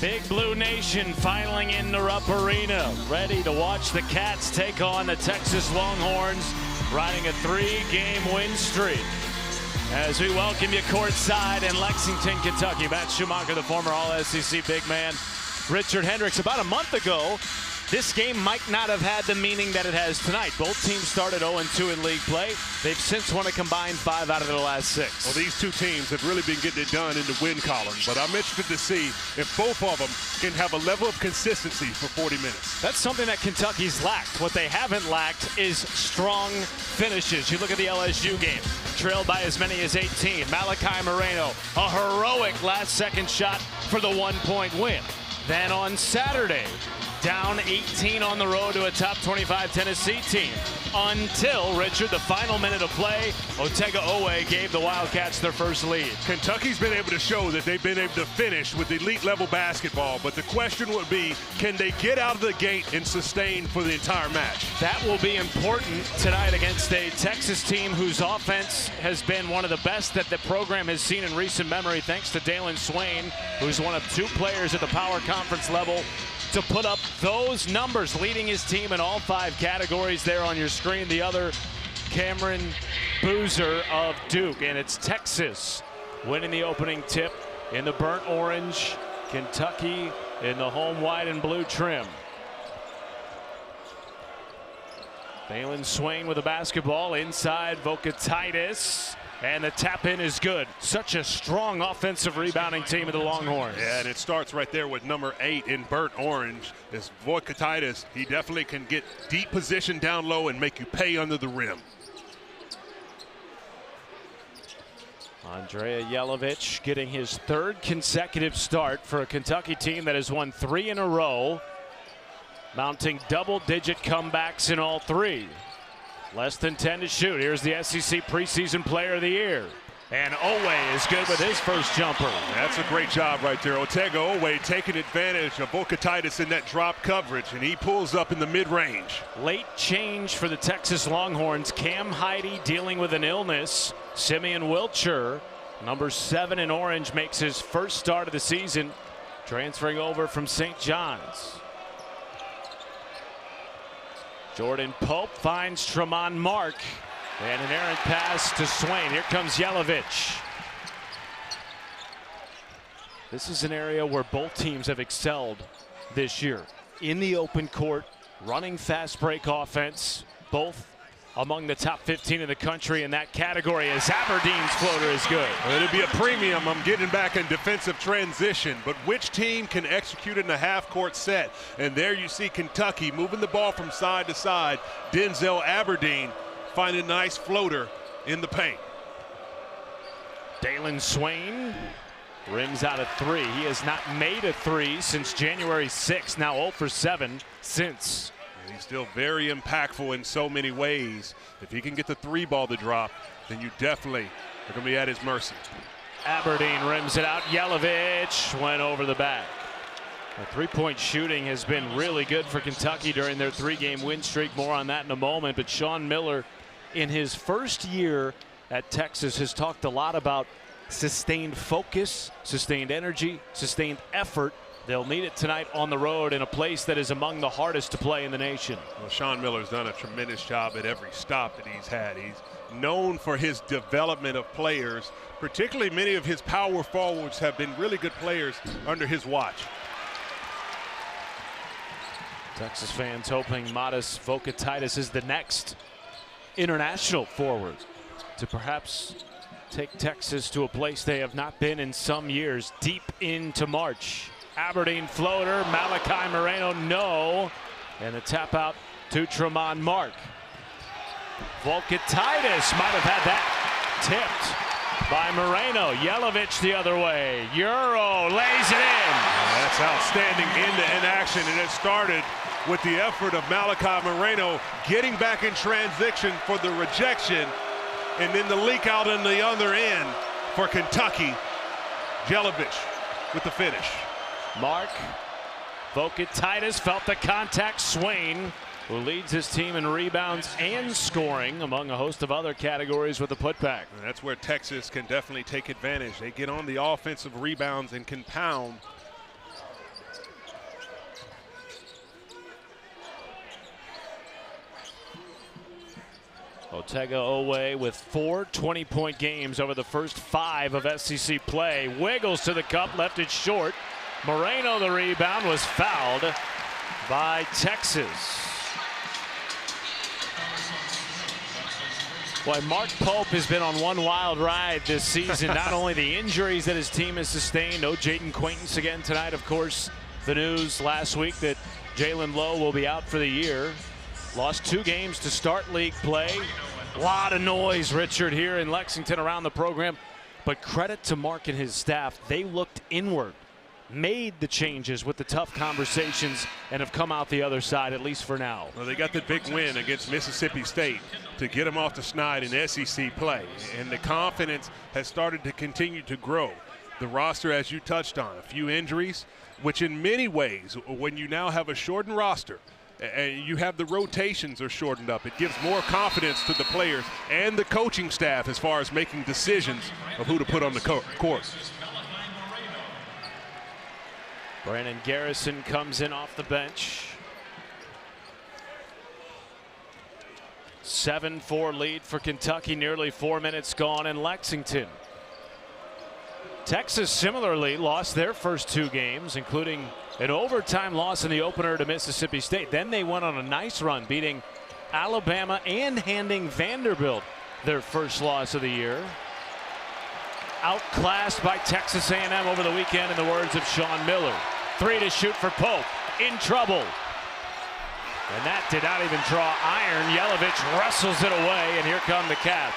Big Blue Nation filing into Rupp Arena, ready to watch the Cats take on the Texas Longhorns, riding a 3-game win streak. As we welcome you courtside in Lexington, Kentucky, Matt Schumacher, the former All-SEC big man, Richard Hendricks. About a month ago, this game might not have had the meaning that it has tonight. Both teams started 0-2 in league play. They've since won a combined 5 out of their last 6. Well, these two teams have really been getting it done in the win column, but I'm interested to see if both of them can have a level of consistency for 40 minutes. That's something that Kentucky's lacked. What they haven't lacked is strong finishes. You look at the LSU game, trailed by as many as 18. Malachi Moreno, a heroic last-second shot for the 1-point win. Then on Saturday, down 18 on the road to a top 25 Tennessee team. Until, Richard, the final minute of play, Otega-Oweh gave the Wildcats their first lead. Kentucky's been able to show that they've been able to finish with elite level basketball, but the question would be, can they get out of the gate and sustain for the entire match? That will be important tonight against a Texas team whose offense has been one of the best that the program has seen in recent memory, thanks to Dalen Swain, who's one of 2 players at the power conference level to put up those numbers, leading his team in all 5 categories there on your screen. The other, Cameron Boozer of Duke. And it's Texas winning the opening tip in the burnt orange, Kentucky in the home white and blue trim. Dalen Swain with the basketball inside Vokatitis. And the tap in is good. Such a strong offensive rebounding team of the Longhorns. Yeah, and it starts right there with number 8 in burnt orange. This Vokatitis, he definitely can get deep position down low and make you pay under the rim. Andrea Jelovic getting his 3rd consecutive start for a Kentucky team that has won 3 in a row, mounting double-digit comebacks in all 3. Less than 10 to shoot. Here's the SEC preseason player of the year. And Oweh is good with his first jumper. That's a great job right there. Otega-Oweh taking advantage of Vokatitis in that drop coverage, and he pulls up in the mid-range. Late change for the Texas Longhorns. Cam Heide dealing with an illness. Simeon Wilcher, number 7 in orange, makes his first start of the season, transferring over from St. John's. Jordan Pope finds Tremont Mark, and an errant pass to Swain. Here comes Jelovic. This is an area where both teams have excelled this year. In the open court, running fast break offense, both among the top 15 in the country in that category, as Aberdeen's floater is good. Well, it'll be a premium. I'm getting back in defensive transition, but which team can execute in a half-court set? And there you see Kentucky moving the ball from side to side. Denzel Aberdeen finding a nice floater in the paint. Dalen Swain rims out a 3. He has not made a 3 since January 6th, now 0 for 7 since. He's still very impactful in so many ways. If he can get the 3 ball to drop, then you definitely are going to be at his mercy. Aberdeen rims it out. Jelovic went over the back. The 3-point shooting has been really good for Kentucky during their 3-game win streak. More on that in a moment. But Sean Miller, in his first year at Texas, has talked a lot about sustained focus, sustained energy, sustained effort. They'll need it tonight on the road in a place that is among the hardest to play in the nation. Well, Sean Miller's done a tremendous job at every stop that he's had. He's known for his development of players, particularly many of his power forwards have been really good players under his watch. Texas fans hoping Modest Vokatitis is the next international forward to perhaps take Texas to a place they have not been in some years, deep into March. Aberdeen floater, Malachi Moreno, no. And the tap out to Tremont Mark. Vokatitis might have had that tipped by Moreno. Jelovic the other way. Euro lays it in. That's outstanding end-to-end action, and it started with the effort of Malachi Moreno getting back in transition for the rejection, and then the leak out on the other end for Kentucky. Jelovic with the finish. Mark Vokatitis felt the contact. Swain, who leads his team in rebounds and scoring among a host of other categories with the putback. And that's where Texas can definitely take advantage. They get on the offensive rebounds and can pound Otega-Oweh with 4 20-point games over the first 5 of SEC play. Wiggles to the cup, left it short. Moreno, the rebound, was fouled by Texas. Boy, Mark Pope has been on one wild ride this season. Not only the injuries that his team has sustained, no Jaden Quaintance again tonight. Of course, the news last week that Jalen Lowe will be out for the year. Lost 2 games to start league play. A lot of noise, Richard, here in Lexington around the program. But credit to Mark and his staff. They looked inward, made the changes with the tough conversations, and have come out the other side, at least for now. Well, they got the big win against Mississippi State to get them off the schneid in SEC play. And the confidence has started to continue to grow. The roster, as you touched on, a few injuries, which in many ways, when you now have a shortened roster, and you have the rotations are shortened up, it gives more confidence to the players and the coaching staff as far as making decisions of who to put on the court. Brandon Garrison comes in off the bench. 7-4 lead for Kentucky, nearly 4 minutes gone in Lexington. Texas similarly lost their first 2 games, including an overtime loss in the opener to Mississippi State. Then they went on a nice run, beating Alabama and handing Vanderbilt their first loss of the year. Outclassed by Texas A&M over the weekend, in the words of Sean Miller. 3 to shoot for Pope, in trouble. And that did not even draw iron. Yelovich wrestles it away, and here come the Cats.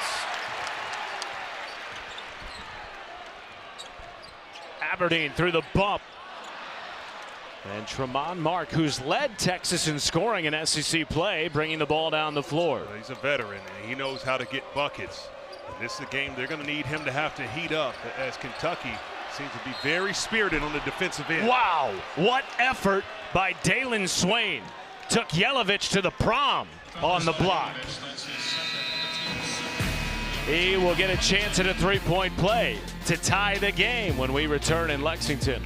Aberdeen through the bump. And Tremont Mark, who's led Texas in scoring in SEC play, bringing the ball down the floor. He's a veteran, and he knows how to get buckets. And this is a game they're going to need him to have to heat up, as Kentucky seems to be very spirited on the defensive end. Wow, what effort by Dalen Swain. Took Yelovich to the prom on the block. He will get a chance at a 3-point play to tie the game when we return in Lexington.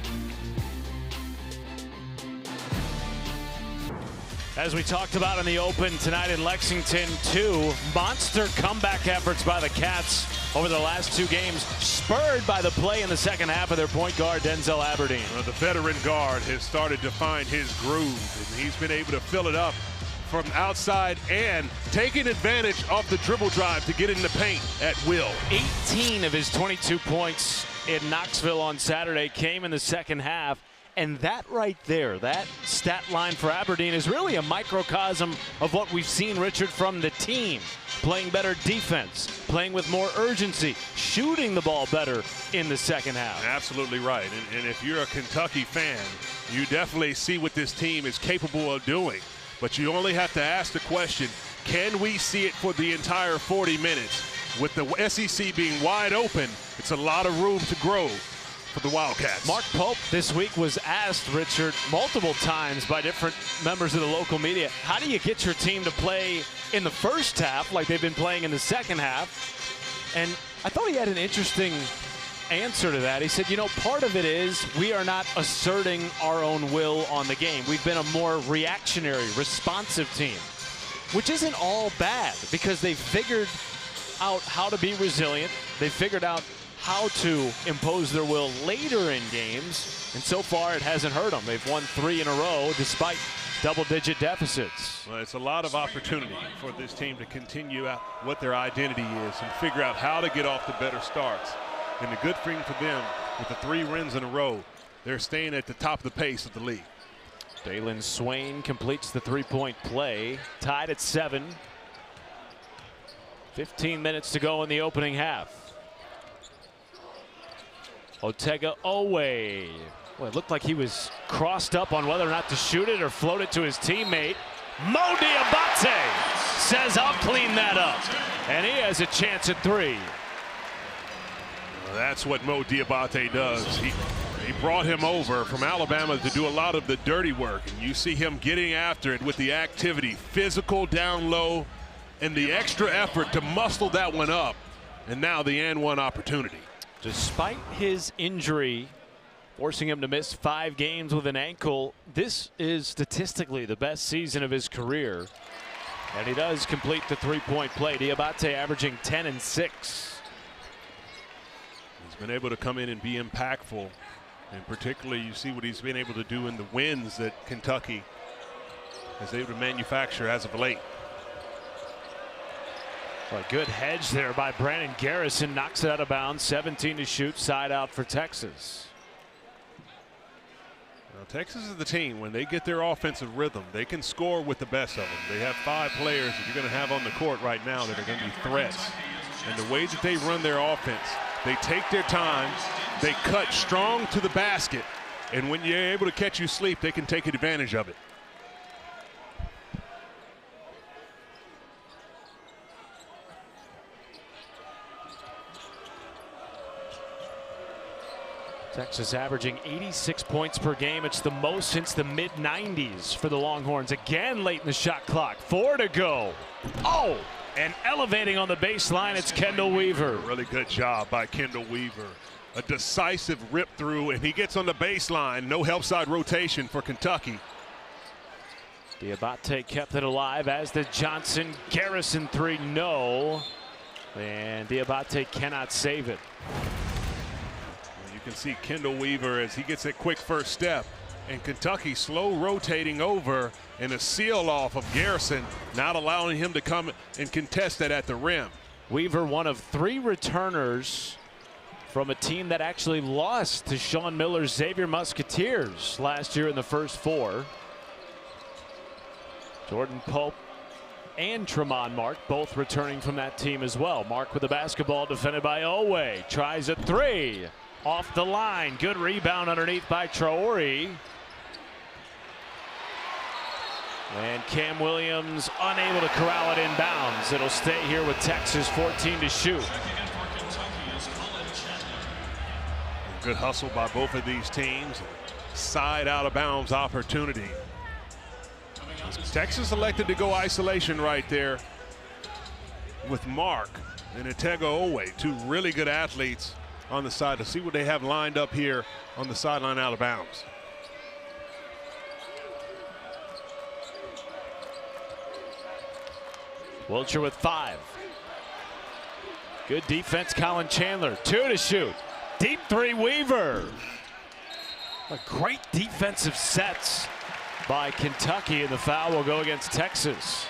As we talked about in the open tonight in Lexington, 2 monster comeback efforts by the Cats over the last 2 games, spurred by the play in the second half of their point guard, Denzel Aberdeen. Well, the veteran guard has started to find his groove, and he's been able to fill it up from outside and taking advantage of the dribble drive to get in the paint at will. 18 of his 22 points in Knoxville on Saturday came in the second half. And that right there, that stat line for Aberdeen, is really a microcosm of what we've seen, Richard, from the team. Playing better defense, playing with more urgency, shooting the ball better in the second half. Absolutely right. And if you're a Kentucky fan, you definitely see what this team is capable of doing. But you only have to ask the question, can we see it for the entire 40 minutes? With the SEC being wide open, it's a lot of room to grow for the Wildcats. Mark Pope this week was asked, Richard, multiple times by different members of the local media, how do you get your team to play in the first half like they've been playing in the second half? And I thought he had an interesting answer to that. He said, you know, part of it is we are not asserting our own will on the game. We've been a more reactionary, responsive team, which isn't all bad because they've figured out how to be resilient. They've figured out how to impose their will later in games, and so far it hasn't hurt them. They've won 3 in a row despite double-digit deficits. Well, it's a lot of opportunity for this team to continue out what their identity is and figure out how to get off to better starts. And the good thing for them, with the 3 wins in a row, they're staying at the top of the pace of the league. Dalen Swain completes the 3-point play, tied at 7. 15 minutes to go in the opening half. Otega-Oweh. Well, it looked like he was crossed up on whether or not to shoot it or float it to his teammate. Mo Diabate says, I'll clean that up. And he has a chance at 3. Well, that's what Mo Diabate does. He brought him over from Alabama to do a lot of the dirty work. And you see him getting after it with the activity, physical down low, and the extra effort to muscle that one up. And now the and one opportunity. Despite his injury, forcing him to miss 5 games with an ankle, this is statistically the best season of his career. And he does complete the three-point play. Diabate averaging 10 and 6. He's been able to come in and be impactful. And particularly you see what he's been able to do in the wins that Kentucky is able to manufacture as of late. A good hedge there by Brandon Garrison. Knocks it out of bounds. 17 to shoot. Side out for Texas. Now, Texas is the team. When they get their offensive rhythm, they can score with the best of them. They have 5 players that you're going to have on the court right now that are going to be threats. And the way that they run their offense, they take their time, they cut strong to the basket, and when you're able to catch you sleep, they can take advantage of it. Texas averaging 86 points per game. It's the most since the mid-90s for the Longhorns. Again late in the shot clock. 4 to go. Oh, and elevating on the baseline, it's Kendall Weaver. Really good job by Kendall Weaver. A decisive rip through, and he gets on the baseline. No help side rotation for Kentucky. Diabate kept it alive as the Johnson Garrison 3. No. And Diabate cannot save it. You can see Kendall Weaver as he gets that quick first step, and Kentucky slow rotating over, and a seal off of Garrison, not allowing him to come and contest that at the rim. Weaver, one of 3 returners from a team that actually lost to Sean Miller's Xavier Musketeers last year in the first 4. Jordan Pope and Tremont Mark both returning from that team as well. Mark with the basketball, defended by Owe. Tries a 3. Off the line. Good rebound underneath by Traore. And Cam Williams unable to corral it inbounds. It'll stay here with Texas. 14 to shoot. Good hustle by both of these teams. Side out of bounds opportunity. Texas elected to go isolation right there with Mark and Otega Owe, 2 really good athletes on the side. To see what they have lined up here on the sideline out of bounds. Wilcher with 5. Good defense, Colin Chandler. 2 to shoot. Deep 3, Weaver. A great defensive sets by Kentucky, and the foul will go against Texas.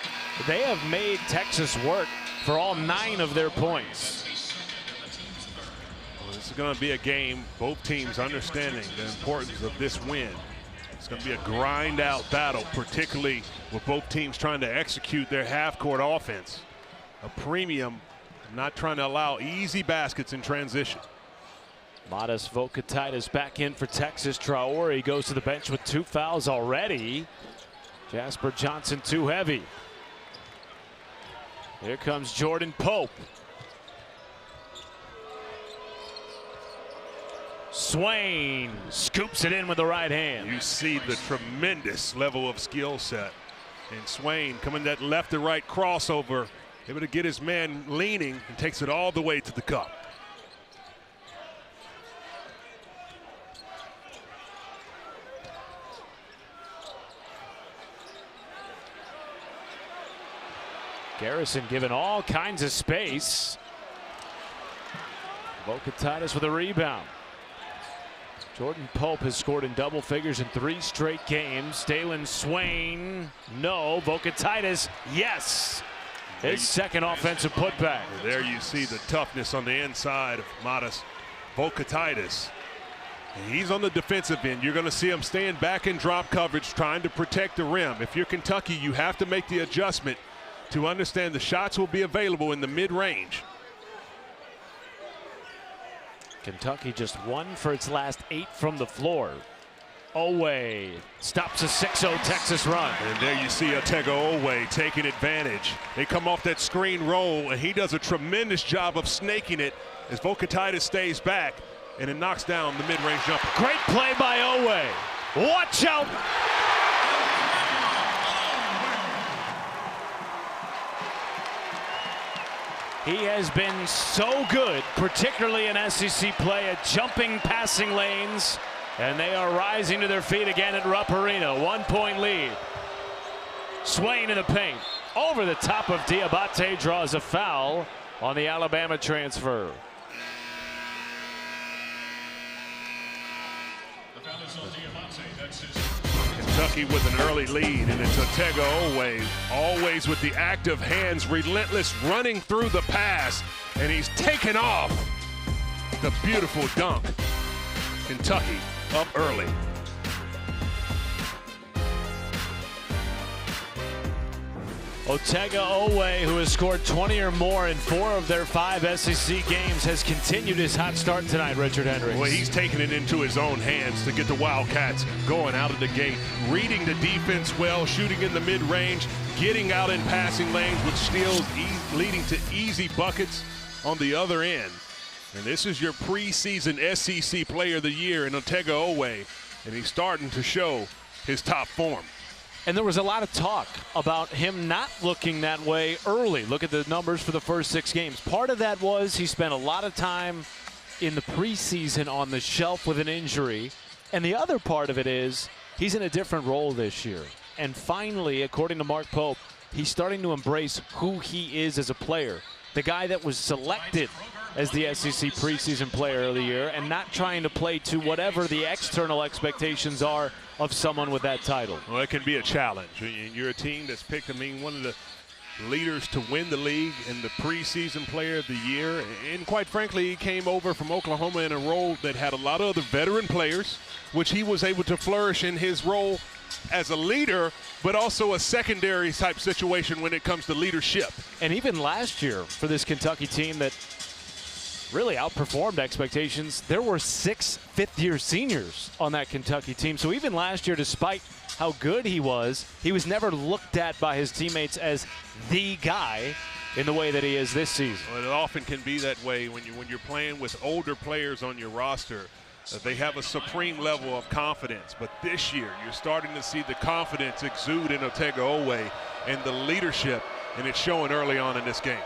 They have made Texas work for all 9 of their points. Well, this is going to be a game, both teams understanding the importance of this win. It's going to be a grind out battle, particularly with both teams trying to execute their half-court offense. A premium, not trying to allow easy baskets in transition. Modest Vokotitis back in for Texas. Traore goes to the bench with 2 fouls already. Jasper Johnson too heavy. Here comes Jordan Pope. Swain scoops it in with the right hand. You see the tremendous level of skill set. And Swain coming that left to right crossover, able to get his man leaning and takes it all the way to the cup. Garrison given all kinds of space. Vokotitis with a rebound. Jordan Pope has scored in double figures in 3 straight games. Dalen Swain, no. Vokotitis, yes. His second offensive putback. There you see the toughness on the inside of Modest Vokotitis. He's on the defensive end. You're going to see him staying back in drop coverage, trying to protect the rim. If you're Kentucky, you have to make the adjustment to understand the shots will be available in the mid-range. Kentucky just 1 for its last 8 from the floor. Owe stops a 6-0 Texas run. And there you see Otega Owe taking advantage. They come off that screen roll, and he does a tremendous job of snaking it as Vokotitis stays back, and it knocks down the mid-range jumper. Great play by Owe. Watch out. He has been so good, particularly in SEC play, at jumping passing lanes, and they are rising to their feet again at Rupp Arena. 1-point lead. Swain in the paint. over the top of Diabate, draws a foul on the Alabama transfer. Kentucky with an early lead, and it's Otega Oweh, always with the active hands, relentless running through the pass, and he's taken off. The beautiful dunk. Kentucky up early. Otega Oweh, who has scored 20 or more in 4 of their 5 SEC games, has continued his hot start tonight, Richard Hendricks. Well, he's taking it into his own hands to get the Wildcats going out of the gate, reading the defense well, shooting in the mid-range, getting out in passing lanes with steals, leading to easy buckets on the other end. And this is your preseason SEC Player of the Year in Otega Oweh, and he's starting to show his top form. And there was a lot of talk about him not looking that way early. Look at the numbers for the first 6 games. Part of that was he spent a lot of time in the preseason on the shelf with an injury. And the other part of it is he's in a different role this year. And finally, according to Mark Pope, he's starting to embrace who he is as a player. The guy that was selected as the SEC preseason Player of the Year, and not trying to play to whatever the external expectations are of someone with that title. Well, it can be a challenge. You're a team that's picked, one of the leaders to win the league and the preseason Player of the Year. And quite frankly, he came over from Oklahoma in a role that had a lot of other veteran players, which he was able to flourish in his role as a leader, but also a secondary type situation when it comes to leadership. And even last year for this Kentucky team that really outperformed expectations, there were 6 fifth-year seniors on that Kentucky team. So even last year, despite how good he was never looked at by his teammates as the guy in the way that he is this season. Well, it often can be that way when you're playing with older players on your roster. They have a supreme level of confidence, but this year you're starting to see the confidence exude in Otega Oweh and the leadership, and it's showing early on in this game.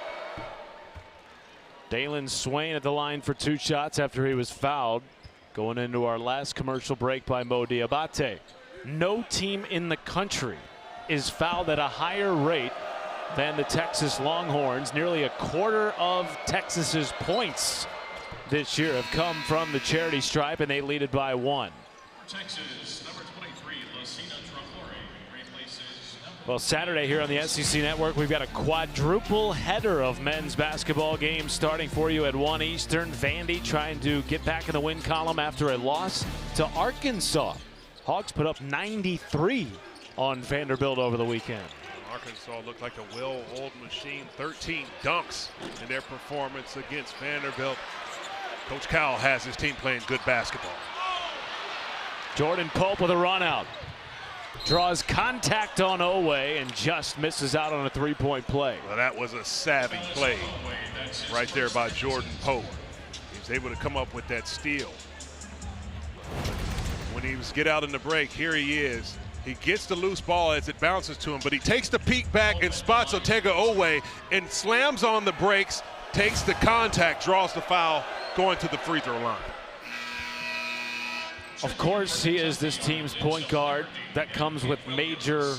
Dalen Swain at the line for 2 shots after he was fouled. Going into our last commercial break by Mo Diabate. No team in the country is fouled at a higher rate than the Texas Longhorns. Nearly a quarter of Texas's points this year have come from the charity stripe, and they lead it by 1. Texas, number 23, Lucina Traore, replaces Well, Saturday here on the SEC Network, we've got a quadruple header of men's basketball games starting for you at 1 Eastern. Vandy trying to get back in the win column after a loss to Arkansas. Hogs put up 93 on Vanderbilt over the weekend. Arkansas looked like a well-oiled machine. 13 dunks in their performance against Vanderbilt. Coach Cowell has his team playing good basketball. Jordan Pope with a run out. Draws contact on Oweh and just misses out on a 3-point play. Well, that was a savvy play right there by Jordan Pope. He was able to come up with that steal. When he was get out in the break, here he is. He gets the loose ball as it bounces to him, but he takes the peek back and spots Otega Oweh and slams on the brakes, takes the contact, draws the foul, going to the free throw line. Of course, he is this team's point guard. That comes with major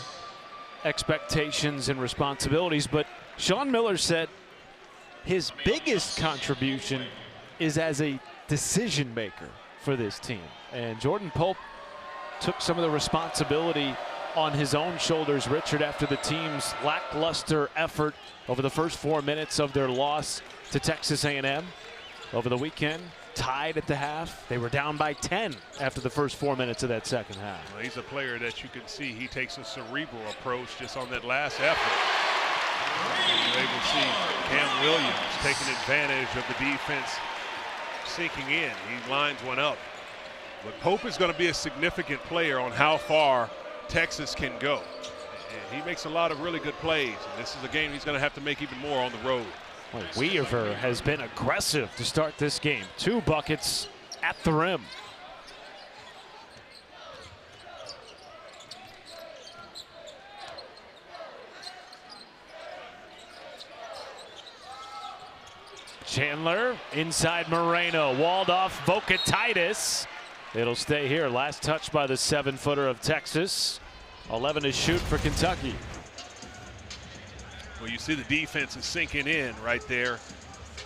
expectations and responsibilities. But Sean Miller said his biggest contribution is as a decision maker for this team. And Jordan Pope took some of the responsibility on his own shoulders, Richard, after the team's lackluster effort over the first 4 minutes of their loss to Texas A&M over the weekend. Tied at the half. They were down by 10 after the first 4 minutes of that second half. Well, he's a player that you can see he takes a cerebral approach just on that last effort. You're able to see Cam Williams taking advantage of the defense sinking in. He lines one up. But Pope is going to be a significant player on how far Texas can go. And he makes a lot of really good plays. And this is a game he's going to have to make even more on the road. Well, Weaver has been aggressive to start this game. 2 buckets at the rim. Chandler inside Moreno, walled off Vocatitis. It'll stay here. Last touch by the 7-footer of Texas. 11 to shoot for Kentucky. Well, you see the defense is sinking in right there.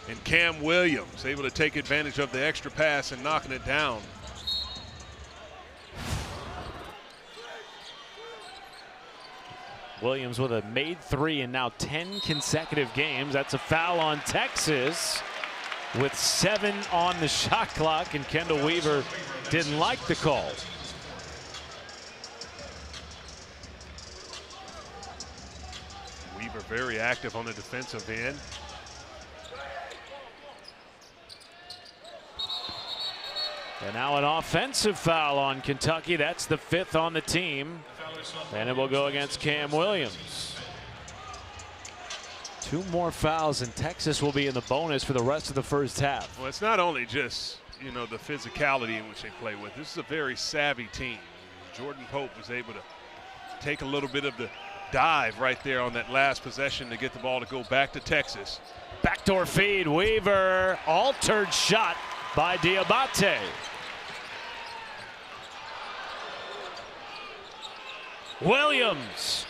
And Cam Williams able to take advantage of the extra pass and knocking it down. Williams with a made 3 in now 10 consecutive games. That's a foul on Texas with 7 on the shot clock, and Kendall Weaver didn't like the call. Weaver very active on the defensive end. And now an offensive foul on Kentucky. That's the 5th on the team. And it will go against Cam Williams. 2 more fouls, and Texas will be in the bonus for the rest of the first half. Well, it's not only just, you know, the physicality in which they play with. This is a very savvy team. Jordan Pope was able to take a little bit of the dive right there on that last possession to get the ball to go back to Texas. Backdoor feed, Weaver, altered shot by Diabate. Williams.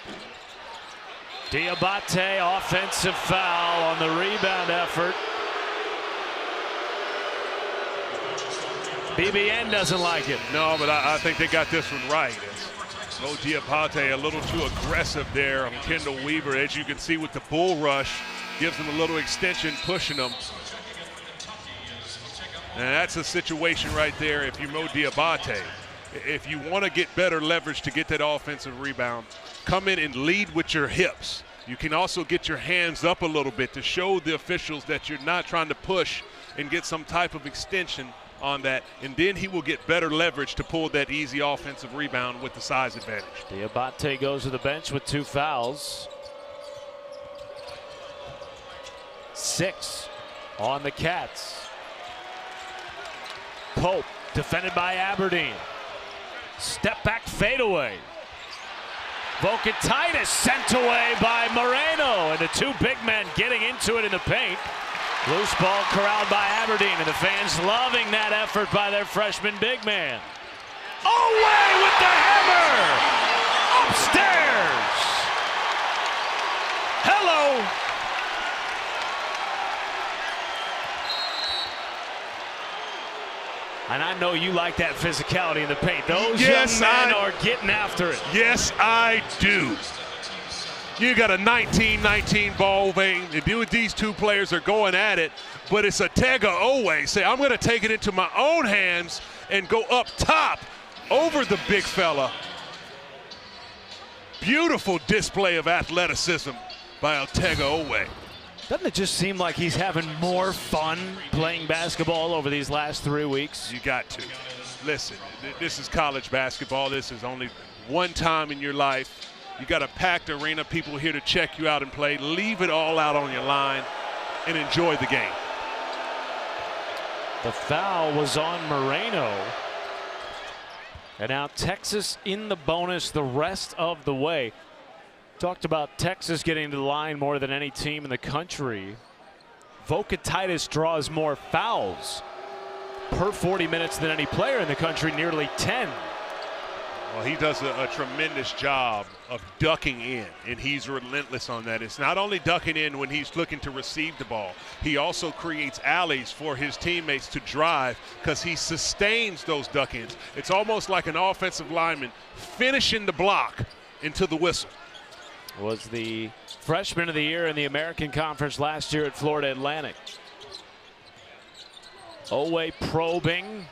Diabate, offensive foul on the rebound effort. BBN doesn't like it. No, but I think they got this one right. Mo Diabate a little too aggressive there on Kendall Weaver. As you can see with the bull rush, gives him a little extension, pushing him. And that's a situation right there if you're Mo Diabate. If you want to get better leverage to get that offensive rebound, come in and lead with your hips. You can also get your hands up a little bit to show the officials that you're not trying to push and get some type of extension on that, and then he will get better leverage to pull that easy offensive rebound with the size advantage. Diabate goes to the bench with 2 fouls. 6 on the Cats. Pope defended by Aberdeen. Step back fadeaway. Vokatitis sent away by Moreno, and the 2 big men getting into it in the paint. Loose ball corralled by Aberdeen, and the fans loving that effort by their freshman big man. Away with the hammer! Upstairs! Hello! And I know you like that physicality in the paint. Those young men are getting after it. Yes, I do. You got a 19-19 ball game. These 2 players are going at it, but it's a Otega Oweh. Say, I'm going to take it into my own hands and go up top over the big fella. Beautiful display of athleticism by Otega Oweh. Doesn't it just seem like he's having more fun playing basketball over these last 3 weeks? You got to. Listen, this is college basketball. This is only one time in your life. You got a packed arena, people here to check you out and play. Leave it all out on your line and enjoy the game. The foul was on Moreno. And now Texas in the bonus the rest of the way. Talked about Texas getting to the line more than any team in the country. Vokatitis draws more fouls per 40 minutes than any player in the country, nearly 10. Well, he does a tremendous job of ducking in, and he's relentless on that. It's not only ducking in when he's looking to receive the ball. He also creates alleys for his teammates to drive because he sustains those duck-ins. It's almost like an offensive lineman finishing the block into the whistle. Was the freshman of the year in the American Conference last year at Florida Atlantic. Oweh probing,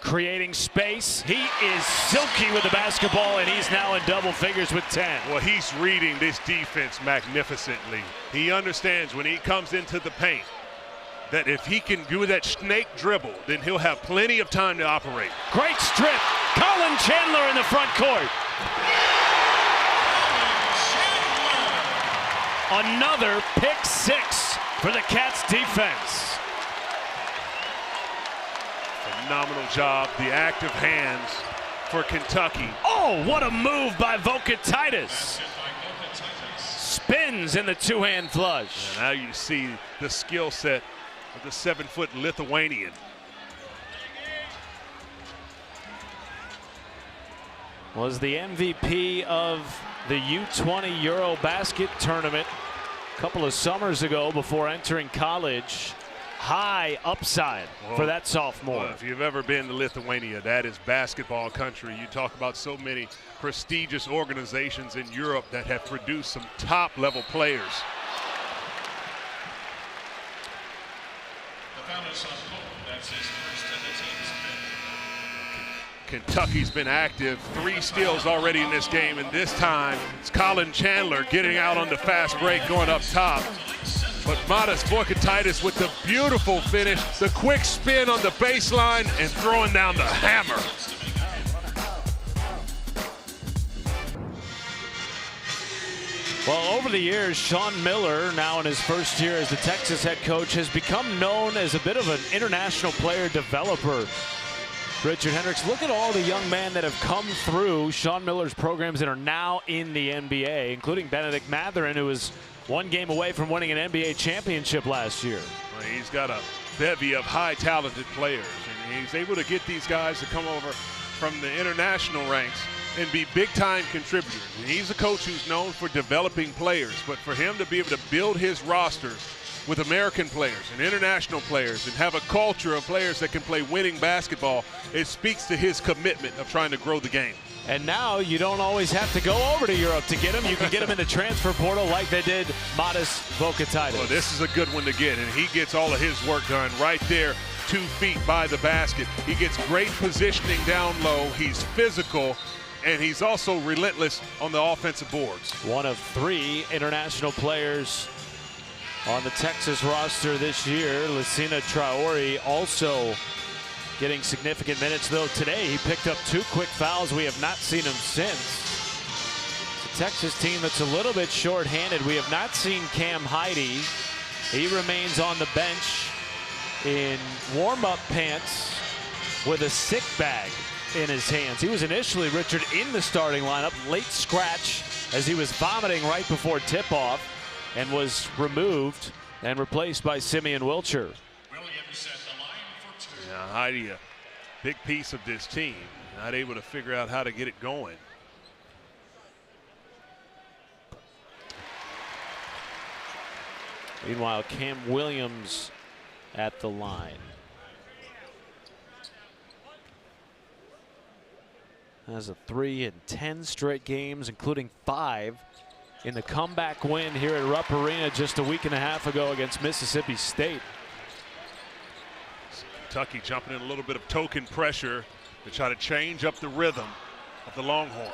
creating space. He is silky with the basketball, and he's now in double figures with 10. Well, he's reading this defense magnificently. He understands when he comes into the paint that if he can do that snake dribble, then he'll have plenty of time to operate. Great strip. Colin Chandler in the front court. Another pick 6 for the Cats defense. Phenomenal job, the active hands for Kentucky. Oh, what a move by Vokatitis. Spins in the 2-hand flush. And now you see the skill set of the 7-foot Lithuanian. was the MVP of the U20 Eurobasket tournament a couple of summers ago before entering college. High upside for that sophomore. Well, if you've ever been to Lithuania, that is basketball country. You talk about so many prestigious organizations in Europe that have produced some top-level players. The foul is on Pope. That's his first of the team's fifth. Kentucky's been active. 3 steals already in this game, and this time it's Colin Chandler getting out on the fast break, going up top. But Matas Voikataitis with the beautiful finish, the quick spin on the baseline, and throwing down the hammer. Well, over the years, Sean Miller, now in his first year as the Texas head coach, has become known as a bit of an international player developer. Richard Hendricks, look at all the young men that have come through Sean Miller's programs and are now in the NBA, including Benedict Mathurin, who was 1 game away from winning an NBA championship last year. Well, he's got a bevy of high talented players, and he's able to get these guys to come over from the international ranks and be big-time contributors. And he's a coach who's known for developing players, but for him to be able to build his rosters with American players and international players and have a culture of players that can play winning basketball, it speaks to his commitment of trying to grow the game. And now you don't always have to go over to Europe to get him. You can get him in the transfer portal like they did Matas Voikataitis. Well, this is a good one to get, and he gets all of his work done right there, 2 feet by the basket. He gets great positioning down low. He's physical, and he's also relentless on the offensive boards. One of 3 international players on the Texas roster this year. Lassina Traore also getting significant minutes, though today he picked up 2 quick fouls. We have not seen him since. It's a Texas team that's a little bit short-handed. We have not seen Cam Heide. He remains on the bench in warm-up pants with a sick bag in his hands. He was initially, Richard, in the starting lineup, late scratch as he was vomiting right before tip-off, and was removed and replaced by Simeon Wilcher. Williams at the line for 2. Yeah, Heidi, a big piece of this team, not able to figure out how to get it going. Meanwhile, Cam Williams at the line. Has a 3 in 10 straight games, including 5 in the comeback win here at Rupp Arena just a week and a half ago against Mississippi State. Kentucky jumping in a little bit of token pressure to try to change up the rhythm of the Longhorns.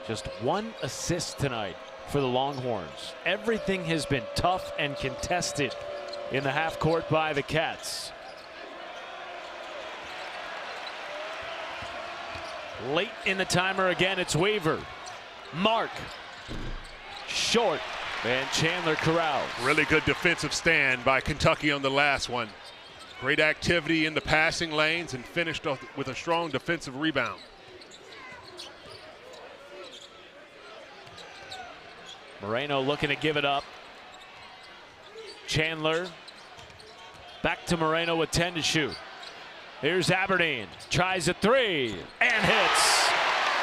Just 1 assist tonight for the Longhorns. Everything has been tough and contested in the half court by the Cats. Late in the timer again, it's Weaver. Mark. Short. And Chandler corrals. Really good defensive stand by Kentucky on the last one. Great activity in the passing lanes and finished off with a strong defensive rebound. Moreno looking to give it up. Chandler. Back to Moreno with 10 to shoot. Here's Aberdeen, tries a 3 and hits.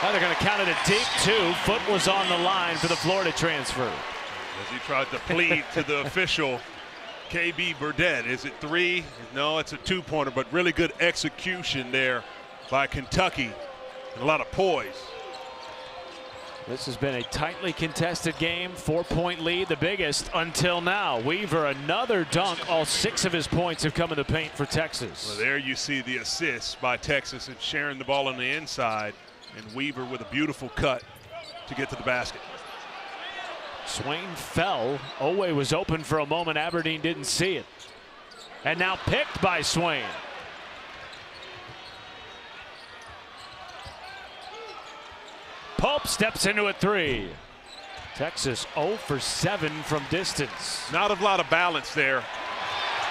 Now they're going to count it a deep 2. Foot was on the line for the Florida transfer. As he tried to plead to the official, KB Burdett. Is it 3? No, it's a 2-pointer, but really good execution there by Kentucky. And a lot of poise. This has been a tightly contested game. 4-point lead, the biggest until now. Weaver, another dunk. All 6 of his points have come in the paint for Texas. Well, there you see the assist by Texas and sharing the ball on the inside. And Weaver with a beautiful cut to get to the basket. Swain fell. Owe was open for a moment. Aberdeen didn't see it. And now picked by Swain. Pope steps into a 3. Texas 0 for 7 from distance. Not a lot of balance there.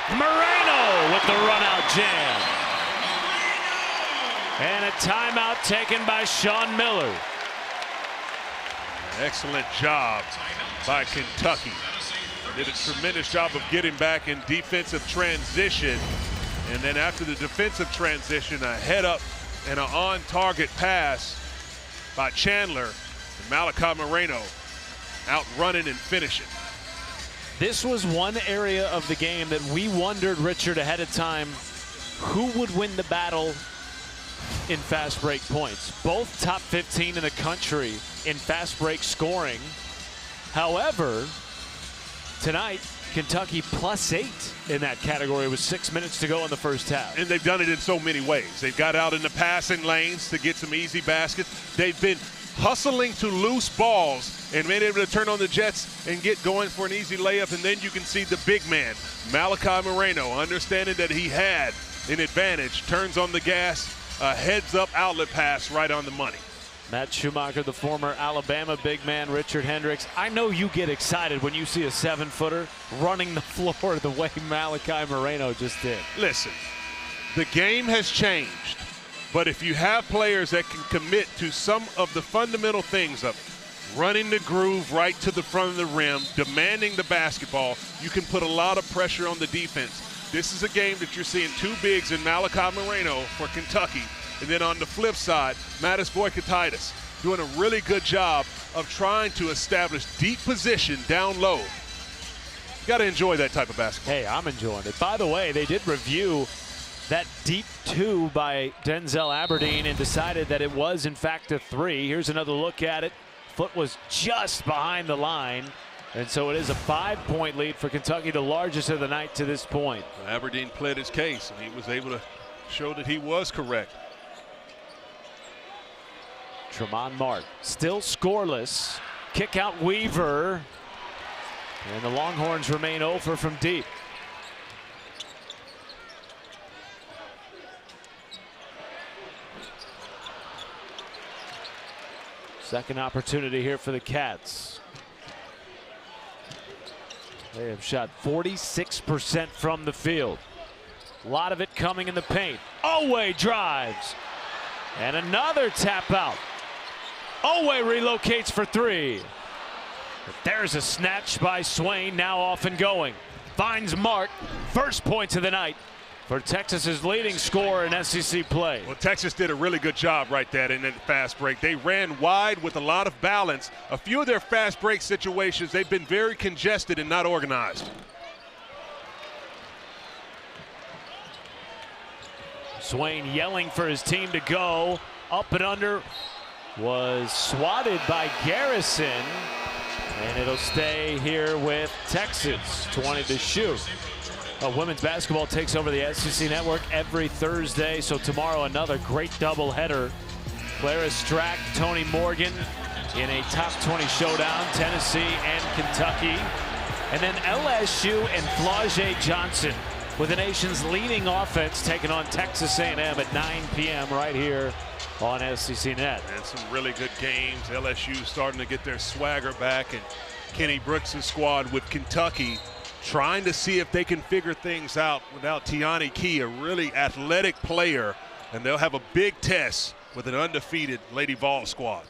Moreno with the run-out jam. And a timeout taken by Sean Miller. Excellent job by Kentucky. Did a tremendous job of getting back in defensive transition And then after the defensive transition, a head-up and an on-target pass by Chandler. And Malachi Moreno out running and finishing. This was one area of the game that we wondered, Richard, ahead of time, who would win the battle in fast break points. Both top 15 in the country in fast break scoring. However, tonight, Kentucky +8 in that category with 6 minutes to go in the first half. And they've done it in so many ways. They've got out in the passing lanes to get some easy baskets. They've been hustling to loose balls and been able to turn on the jets and get going for an easy layup. And then you can see the big man, Malachi Moreno, understanding that he had an advantage, turns on the gas, a heads-up outlet pass right on the money. Matt Schumacher, the former Alabama big man, Richard Hendricks. I know you get excited when you see a 7-footer running the floor the way Malachi Moreno just did. Listen, the game has changed, but if you have players that can commit to some of the fundamental things of running the groove right to the front of the rim, demanding the basketball, you can put a lot of pressure on the defense. This is a game that you're seeing two bigs in Malachi Moreno for Kentucky. And then on the flip side, Mattis Boykatitis doing a really good job of trying to establish deep position down low. You got to enjoy that type of basketball. Hey, I'm enjoying it. By the way, they did review that deep 2 by Denzel Aberdeen and decided that it was, in fact, a 3. Here's another look at it. Foot was just behind the line. And so it is a 5-point lead for Kentucky, the largest of the night to this point. Aberdeen pled his case, and he was able to show that he was correct. Tremont Mark still scoreless. Kick out Weaver. And the Longhorns remain over from deep. Second opportunity here for the Cats. They have shot 46% from the field. A lot of it coming in the paint. Oweh drives. And another tap out. Oweh relocates for 3. But there's a snatch by Swain, now off and going. Finds Mark. First points of the night for Texas's leading scorer in SEC play. Well, Texas did a really good job right there in that fast break. They ran wide with a lot of balance. A few of their fast break situations, they've been very congested and not organized. Swain yelling for his team to go. Up and under. Was swatted by Garrison. And it'll stay here with Texas. 20 to shoot. Women's basketball takes over the SEC network every Thursday. So tomorrow another great doubleheader. Clara Strack, Tony Morgan in a top 20 showdown. Tennessee and Kentucky. And then LSU and Flau'jae Johnson with the nation's leading offense taking on Texas A&M at 9 p.m. right here on SEC Net. And some really good games. LSU starting to get their swagger back, and Kenny Brooks' squad with Kentucky trying to see if they can figure things out without Tiani Key, a really athletic player, and they'll have a big test with an undefeated Lady Vol squad.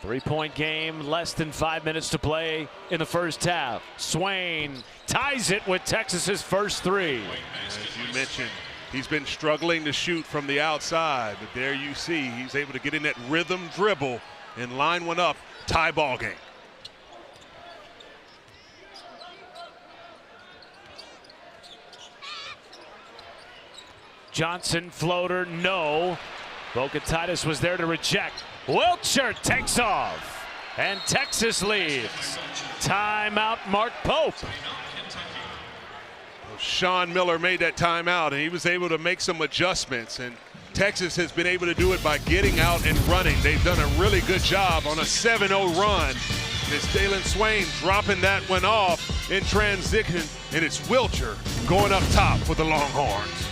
3-point game, less than 5 minutes to play in the first half. Swain ties it with Texas's first 3. As you mentioned, he's been struggling to shoot from the outside, but there you see he's able to get in that rhythm dribble and line one up, tie ball game. Johnson floater, no. Boykatitis was there to reject. Wiltshire takes off, and Texas leads. Timeout, Mark Pope. Sean Miller made that timeout, and he was able to make some adjustments, and Texas has been able to do it by getting out and running. They've done a really good job on a 7-0 run. It's Dalen Swain dropping that one off in transition, and it's Wiltshire going up top for the Longhorns.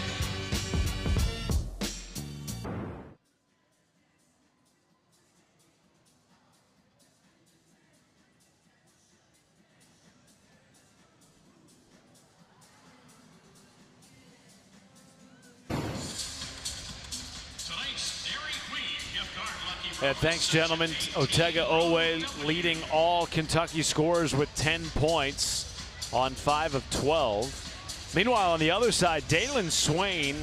Thanks, gentlemen. Otega Oweh leading all Kentucky scorers with 10 points on 5 of 12. Meanwhile, on the other side, Dalen Swain,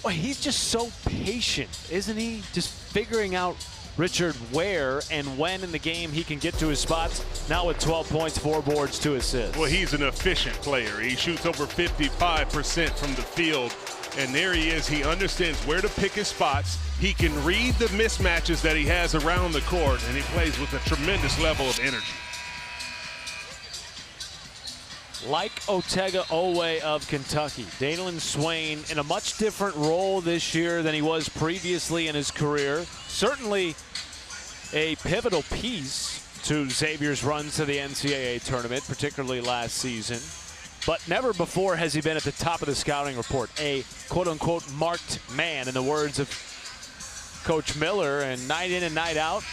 well, he's just so patient, isn't he? Just figuring out, Richard, where and when in the game he can get to his spots. Now with 12 points, 4 boards, 2 assists. Well, he's an efficient player. He shoots over 55% from the field. And there he is. He understands where to pick his spots. He can read the mismatches that he has around the court, and he plays with a tremendous level of energy. Like Otega Oweh of Kentucky, Dalen Swain in a much different role this year than he was previously in his career. Certainly a pivotal piece to Xavier's runs to the NCAA tournament, particularly last season. But never before has he been at the top of the scouting report, a quote-unquote marked man, in the words of Coach Miller. And night in and night out,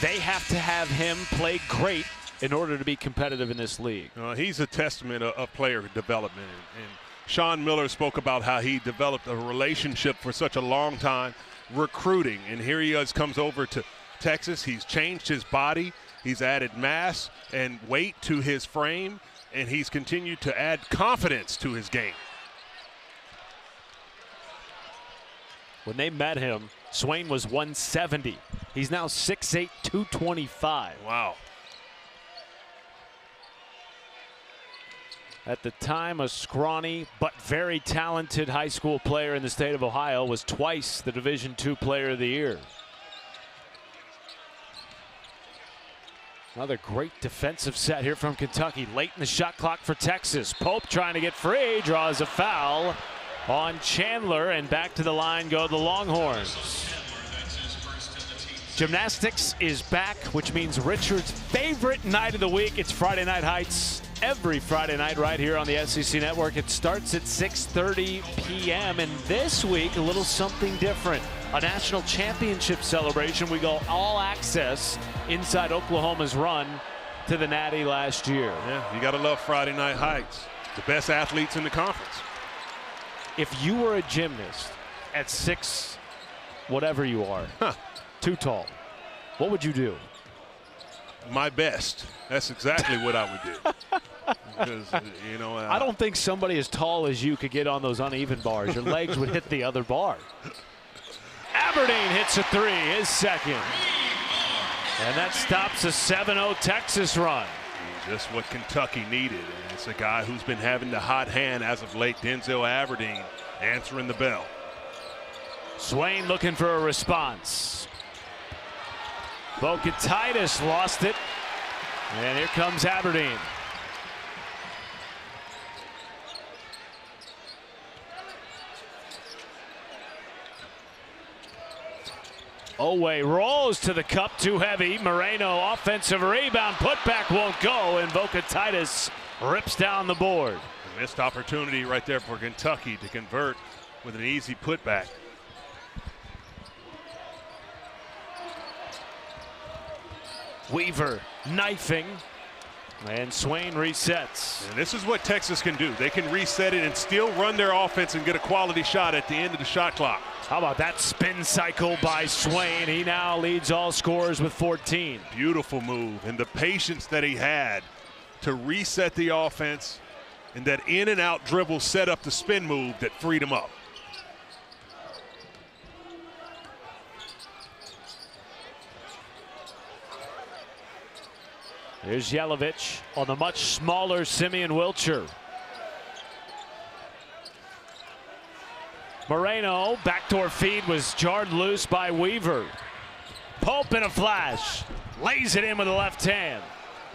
they have to have him play great in order to be competitive in this league. He's a testament of player development. And Sean Miller spoke about how he developed a relationship for such a long time, recruiting. And here he is, comes over to Texas. He's changed his body. He's added mass and weight to his frame, and he's continued to add confidence to his game. When they met him, Swain was 170. He's now 6'8", 225. Wow. At the time, a scrawny but very talented high school player in the state of Ohio, was twice the Division II Player of the Year. Another great defensive set here from Kentucky. Late in the shot clock for Texas. Pope trying to get free, draws a foul on Chandler, and back to the line go the Longhorns. Gymnastics is back, which means Richard's favorite night of the week. It's Friday Night Heights every Friday night right here on the SEC Network. It starts at 6:30 p.m. and this week a little something different. A national championship celebration. We go all access inside Oklahoma's run to the Natty last year. Yeah, you gotta love Friday Night Heights. The best athletes in the conference. If you were a gymnast at 6, whatever you are, too tall, what would you do? My best. That's exactly what I would do. Because, you know, I don't think somebody as tall as you could get on those uneven bars. Your legs would hit the other bar. Aberdeen hits a 3, his second. And that stops a 7-0 Texas run. Just what Kentucky needed. And it's a guy who's been having the hot hand as of late, Denzel Aberdeen, answering the bell. Swain looking for a response. Vokatitis lost it. And here comes Aberdeen. Oweh rolls to the cup, too heavy. Moreno offensive rebound, putback won't go, and Vokatitis rips down the board. A missed opportunity right there for Kentucky to convert with an easy putback. Weaver knifing, and Swain resets. And this is what Texas can do. They can reset it and still run their offense and get a quality shot at the end of the shot clock. How about that spin cycle by Swain? He now leads all scorers with 14. Beautiful move, and the patience that he had to reset the offense, and that in and out dribble set up the spin move that freed him up. Here's Yelovich on the much smaller Simeon Wilcher. Moreno, backdoor feed was jarred loose by Weaver. Pope in a flash, lays it in with the left hand.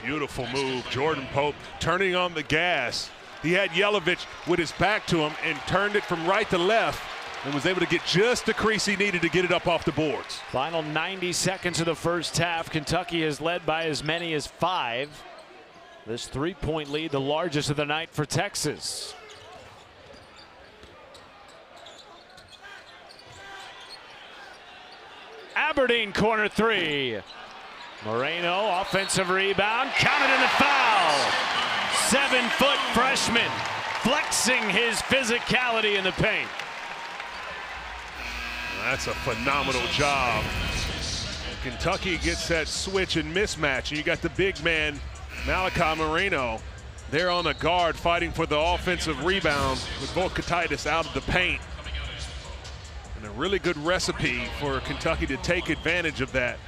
Beautiful move, Jordan Pope turning on the gas. He had Yelovich with his back to him and turned it from right to left and was able to get just the crease he needed to get it up off the boards. Final 90 seconds of the first half. Kentucky has led by as many as 5. This 3-point lead, the largest of the night for Texas. Aberdeen corner 3. Moreno offensive rebound, counted in the foul. 7-foot freshman flexing his physicality in the paint. That's a phenomenal job. Kentucky gets that switch and mismatch, and you got the big man Malachi Moreno They're on a guard fighting for the offensive rebound with Vukatitis out of the paint. And a really good recipe for Kentucky to take advantage of that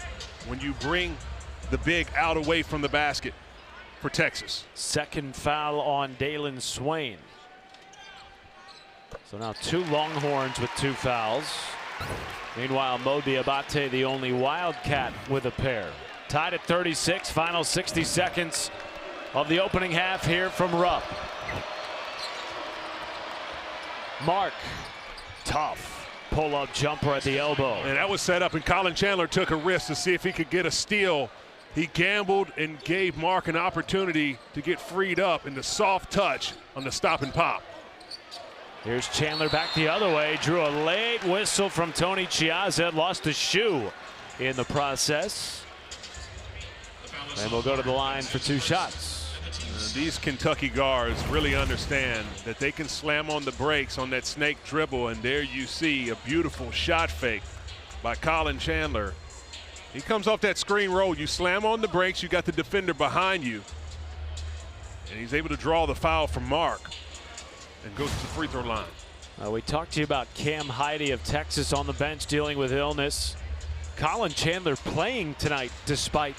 when you bring the big out away from the basket for Texas. Second foul on Dalen Swain. So now 2 Longhorns with 2 fouls. Meanwhile, Mo Diabate, the only Wildcat with a pair. Tied at 36, final 60 seconds of the opening half here from Rupp. Mark, tough pull-up jumper at the elbow. And that was set up, and Colin Chandler took a risk to see if he could get a steal. He gambled and gave Mark an opportunity to get freed up in the soft touch on the stop and pop. Here's Chandler back the other way. Drew a late whistle from Tony Chiazza. Lost a shoe in the process. And we'll go to the line for 2 shots. These Kentucky guards really understand that they can slam on the brakes on that snake dribble, and there you see a beautiful shot fake by Colin Chandler. He comes off that screen roll. You slam on the brakes, you got the defender behind you, and he's able to draw the foul from Mark and goes to the free throw line. We talked to you about Cam Heide of Texas on the bench dealing with illness. Colin Chandler playing tonight despite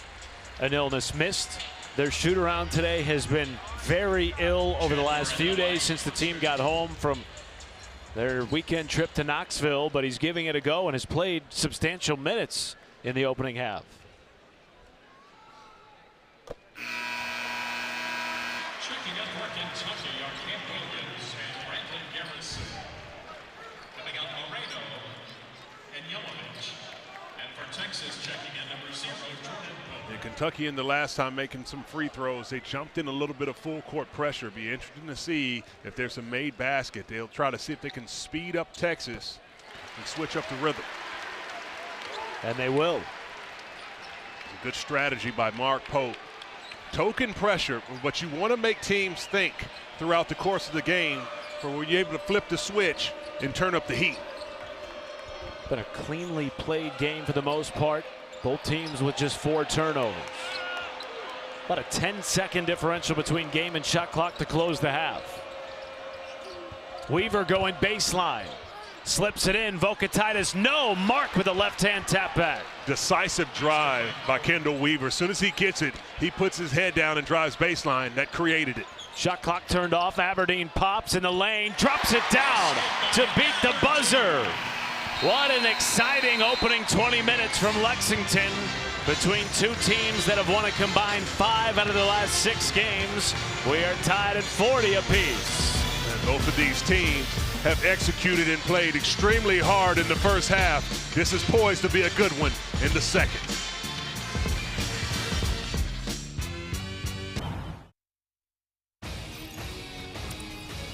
an illness. Missed their shoot around today, has been very ill over the last few days since the team got home from their weekend trip to Knoxville, but he's giving it a go and has played substantial minutes in the opening half. Checking in for Kentucky are Cam Williams and Brandon Garrison. Coming out Moreno and Yelovich. And for Texas, checking in number 0, Jordan Pope. And Kentucky in the last time making some free throws, they jumped in a little bit of full court pressure. Be interesting to see if there's a made basket. They'll try to see if they can speed up Texas and switch up the rhythm. And they will. A good strategy by Mark Pope. Token pressure, but you want to make teams think throughout the course of the game for when you're able to flip the switch and turn up the heat. Been a cleanly played game for the most part. Both teams with just 4 turnovers. About a 10-second differential between game and shot clock to close the half. Weaver going baseline. Slips it in. Vukatitis, no. Mark with a left-hand tap back. Decisive drive by Kendall Weaver. As soon as he gets it, he puts his head down and drives baseline. That created it. Shot clock turned off. Aberdeen pops in the lane. Drops it down to beat the buzzer. What an exciting opening 20 minutes from Lexington between 2 teams that have won a combined 5 out of the last 6 games. We are tied at 40 apiece. And both of these teams have executed and played extremely hard in the first half. This is poised to be a good one in the second.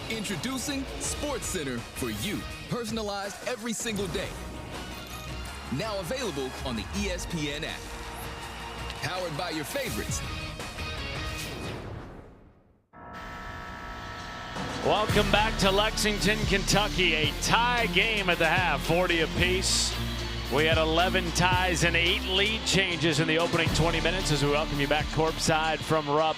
Introducing SportsCenter for you, personalized every single day. Now available on the ESPN app. Powered by your favorites. Welcome back to Lexington, Kentucky. A tie game at the half, 40 apiece. We had 11 ties and 8 lead changes in the opening 20 minutes as we welcome you back courtside from Rupp.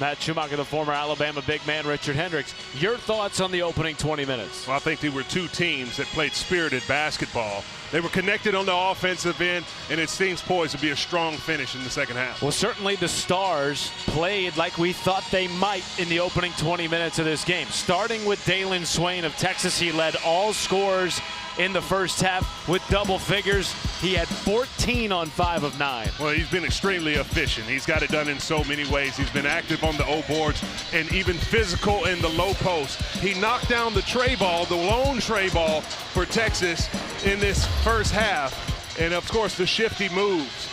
Matt Schumacher, the former Alabama big man, Richard Hendricks. Your thoughts on the opening 20 minutes? Well, I think they were 2 teams that played spirited basketball. They were connected on the offensive end, and it seems poised to be a strong finish in the second half. Well, certainly the Stars played like we thought they might in the opening 20 minutes of this game. Starting with Dalen Swain of Texas, he led all scorers in the first half with double figures. He had 14 on 5 of 9. Well, he's been extremely efficient. He's got it done in so many ways. He's been active on the O boards and even physical in the low post. He knocked down the tray ball, the lone tray ball for Texas in this first half. And of course, the shifty moves.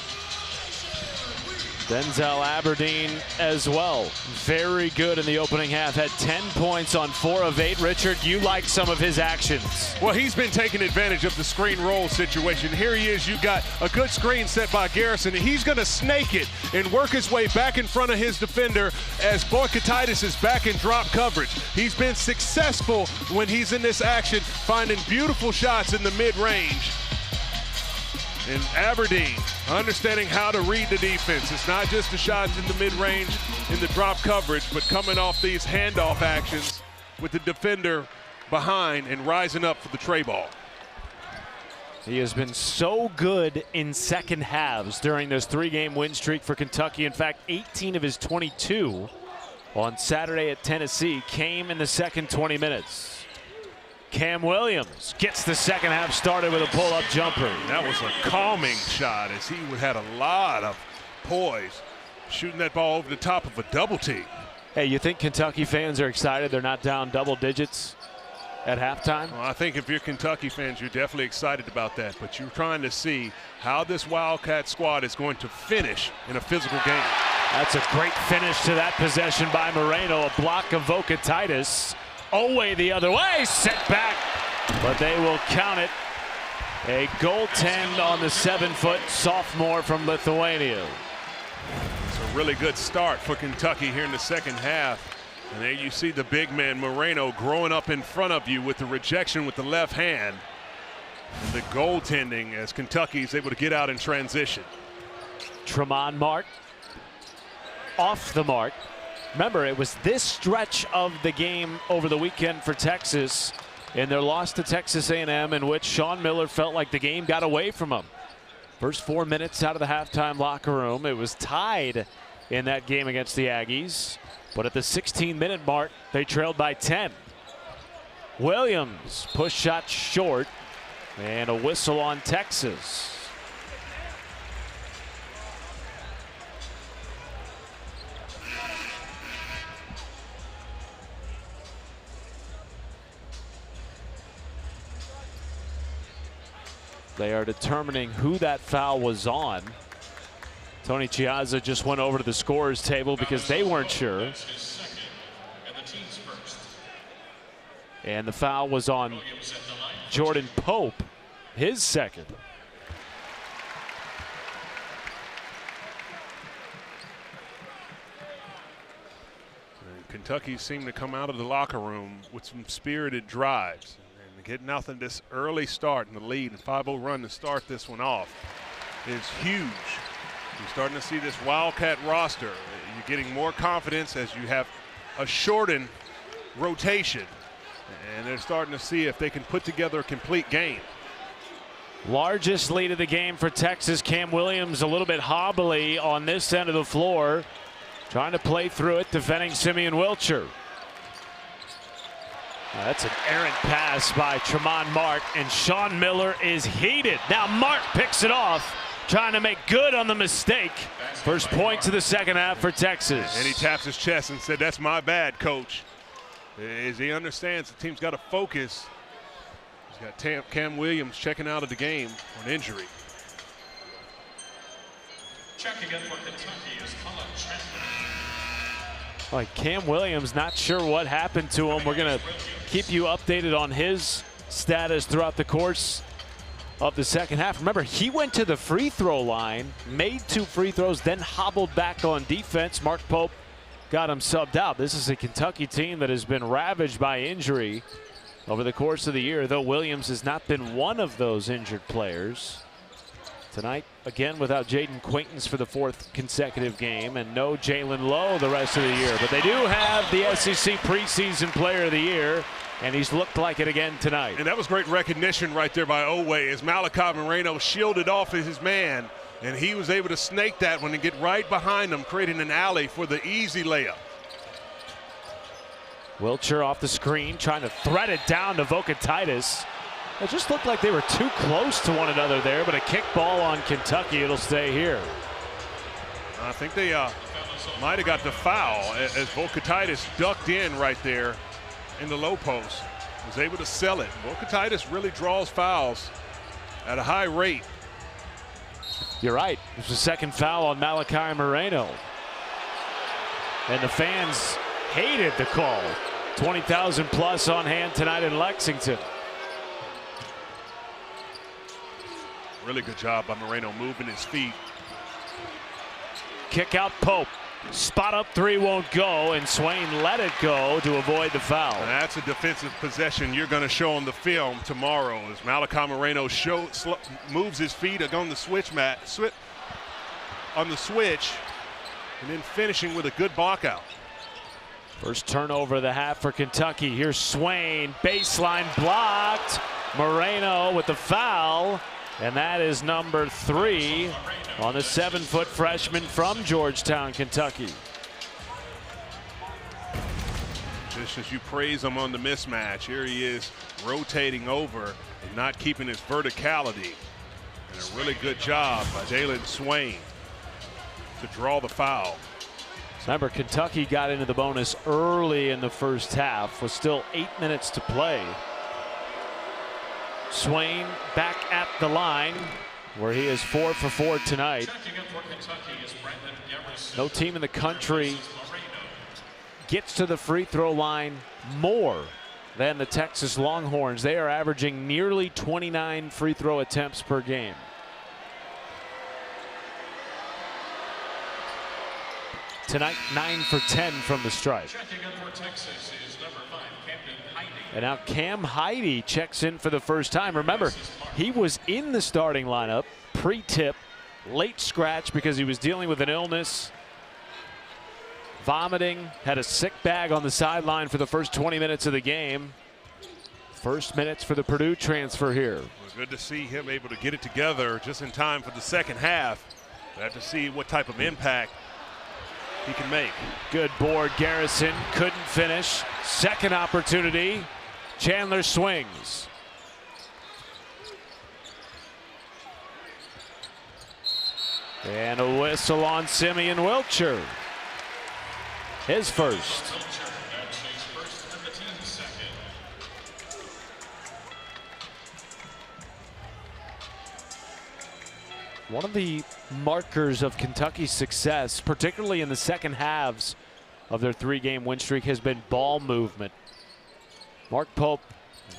Denzel Aberdeen as well. Very good in the opening half. Had 10 points on 4 of 8. Richard, you like some of his actions. Well, he's been taking advantage of the screen roll situation. Here he is. You got a good screen set by Garrison, and he's going to snake it and work his way back in front of his defender as Vukatitis is back in drop coverage. He's been successful when he's in this action, finding beautiful shots in the mid-range. And Aberdeen understanding how to read the defense. It's not just the shots in the mid-range in the drop coverage, but coming off these handoff actions with the defender behind and rising up for the tray ball. He has been so good in second halves during this 3-game win streak for Kentucky. In fact, 18 of his 22 on Saturday at Tennessee came in the second 20 minutes. Cam Williams gets the second half started with a pull-up jumper. That was a calming shot as he had a lot of poise, shooting that ball over the top of a double team. Hey, you think Kentucky fans are excited they're not down double digits at halftime? Well, I think if you're Kentucky fans, you're definitely excited about that, but you're trying to see how this Wildcat squad is going to finish in a physical game. That's a great finish to that possession by Moreno. A block of Vokatitis. Oweh the other way, set back, but they will count it. A goaltend on the 7-foot sophomore from Lithuania. It's a really good start for Kentucky here in the second half. And there you see the big man Moreno growing up in front of you with the rejection with the left hand. And the goaltending as Kentucky is able to get out in transition. Tremont Mark off the mark. Remember, it was this stretch of the game over the weekend for Texas in their loss to Texas A&M in which Sean Miller felt like the game got away from him. First 4 minutes out of the halftime locker room. It was tied in that game against the Aggies. But at the 16-minute mark, they trailed by 10. Williams, push shot short, and a whistle on Texas. They are determining who that foul was on. Tony Chiazza just went over to the scorer's table because they weren't sure. And the foul was on Jordan Pope, his second. Kentucky seemed to come out of the locker room with some spirited drives. And getting out in this early start in the lead and 5-0 run to start this one off is huge. You're starting to see this Wildcat roster. You're getting more confidence as you have a shortened rotation. And they're starting to see if they can put together a complete game. Largest lead of the game for Texas. Cam Williams a little bit hobbly on this end of the floor. Trying to play through it, defending Simeon Wilcher. That's an errant pass by Tremont Mark, and Sean Miller is heated. Now Mark picks it off, trying to make good on the mistake. First points of the second half for Texas. And he taps his chest and said, "That's my bad, coach." As he understands the team's got to focus. He's got Cam Williams checking out of the game on injury. Checking in for Kentucky is Colin Chandler. Like Cam Williams, not sure what happened to him. We're going to keep you updated on his status throughout the course of the second half. Remember, he went to the free throw line, made 2 free throws, then hobbled back on defense. Mark Pope got him subbed out. This is a Kentucky team that has been ravaged by injury over the course of the year, though Williams has not been one of those injured players. Tonight, again, without Jaden Quaintance for the 4th consecutive game, and no Jalen Lowe the rest of the year. But they do have the SEC preseason player of the year, and he's looked like it again tonight. And that was great recognition right there by Oweh as Malachi Moreno shielded off his man, and he was able to snake that one and get right behind him, creating an alley for the easy layup. Wilcher off the screen, trying to thread it down to Vokatitis. It just looked like they were too close to one another there, but a kick ball on Kentucky. It'll stay here. I think they might have got the foul as Vokatitis ducked in right there in the low post. Was able to sell it. Vokatitis really draws fouls at a high rate. You're right. It's the second foul on Malachi Moreno. And the fans hated the call. 20,000 plus on hand tonight in Lexington. Really good job by Moreno moving his feet. Kick out Pope. Spot up three won't go, and Swain let it go to avoid the foul. And that's a defensive possession you're going to show on the film tomorrow as Malachi Moreno moves his feet on the switch, and then finishing with a good block out. First turnover of the half for Kentucky. Here's Swain, baseline blocked. Moreno with the foul, and that is number 3 on the 7-foot freshman from Georgetown, Kentucky. Just as you praise him on the mismatch, here he is rotating over and not keeping his verticality. And a really good job by Dalen Swain to draw the foul. Remember, Kentucky got into the bonus early in the first half with still 8 minutes to play. Swain back at the line where he is 4 for 4 tonight. No team in the country gets to the free throw line more than the Texas Longhorns. They are averaging nearly 29 free throw attempts per game. Tonight, 9 for 10 from the stripe. And now Cam Heide checks in for the first time. Remember, he was in the starting lineup pre-tip, late scratch because he was dealing with an illness, vomiting, had a sick bag on the sideline for the first 20 minutes of the game. First minutes for the Purdue transfer here. Good to see him able to get it together just in time for the second half. Glad to see what type of impact he can make. Good board. Garrison couldn't finish. Second opportunity. Chandler swings. And a whistle on Simeon Wilcher. His first. One of the markers of Kentucky's success, particularly in the second halves of their 3-game win streak, has been ball movement. Mark Pope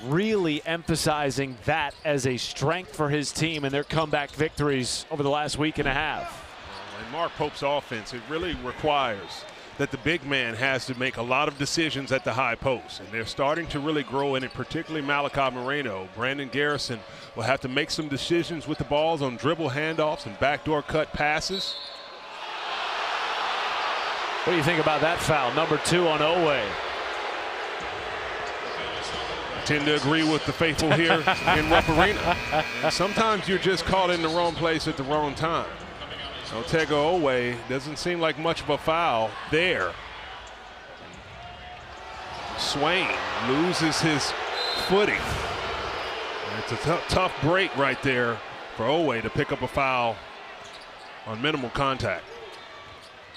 really emphasizing that as a strength for his team in their comeback victories over the last week and a half. In Mark Pope's offense, it really requires that the big man has to make a lot of decisions at the high post, and they're starting to really grow in it, particularly Malachi Moreno. Brandon Garrison will have to make some decisions with the balls on dribble handoffs and backdoor cut passes. What do you think about that foul? Number 2 on Oweh. I tend to agree with the faithful here in Rupp Arena. Sometimes you're just caught in the wrong place at the wrong time. Otega Oweh doesn't seem like much of a foul there. Swain loses his footing. It's a tough break right there for Oweh to pick up a foul on minimal contact.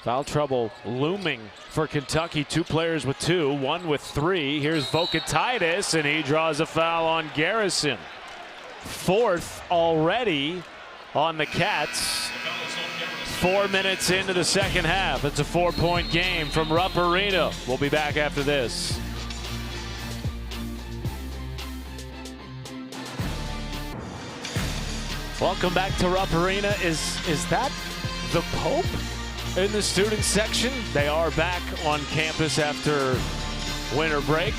Foul trouble looming for Kentucky. 2 players with 2, 1 with 3. Here's Vokatitis, and he draws a foul on Garrison. 4th already on the Cats. 4 minutes into the second half. It's a 4-point game from Rupp Arena. We'll be back after this. Welcome back to Rupp Arena. Is that the Pope in the student section? They are back on campus after winter break.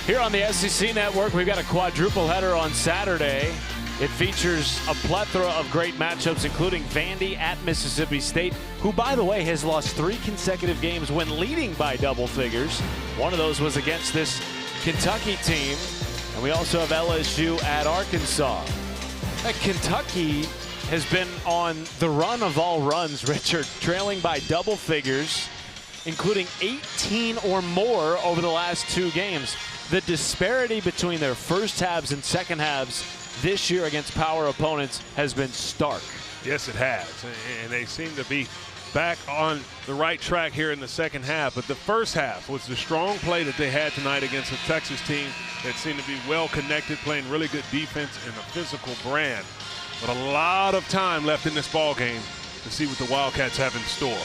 Here on the SEC Network, we've got a quadruple header on Saturday. It features a plethora of great matchups, including Vandy at Mississippi State, who, by the way, has lost 3 consecutive games when leading by double figures. One of those was against this Kentucky team. And we also have LSU at Arkansas. Kentucky has been on the run of all runs, Richard, trailing by double figures, including 18 or more over the last 2 games. The disparity between their first halves and second halves this year against power opponents has been stark. Yes, it has. And they seem to be back on the right track here in the second half. But the first half was the strong play that they had tonight against a Texas team that seemed to be well connected, playing really good defense and a physical brand. But a lot of time left in this ball game to see what the Wildcats have in store.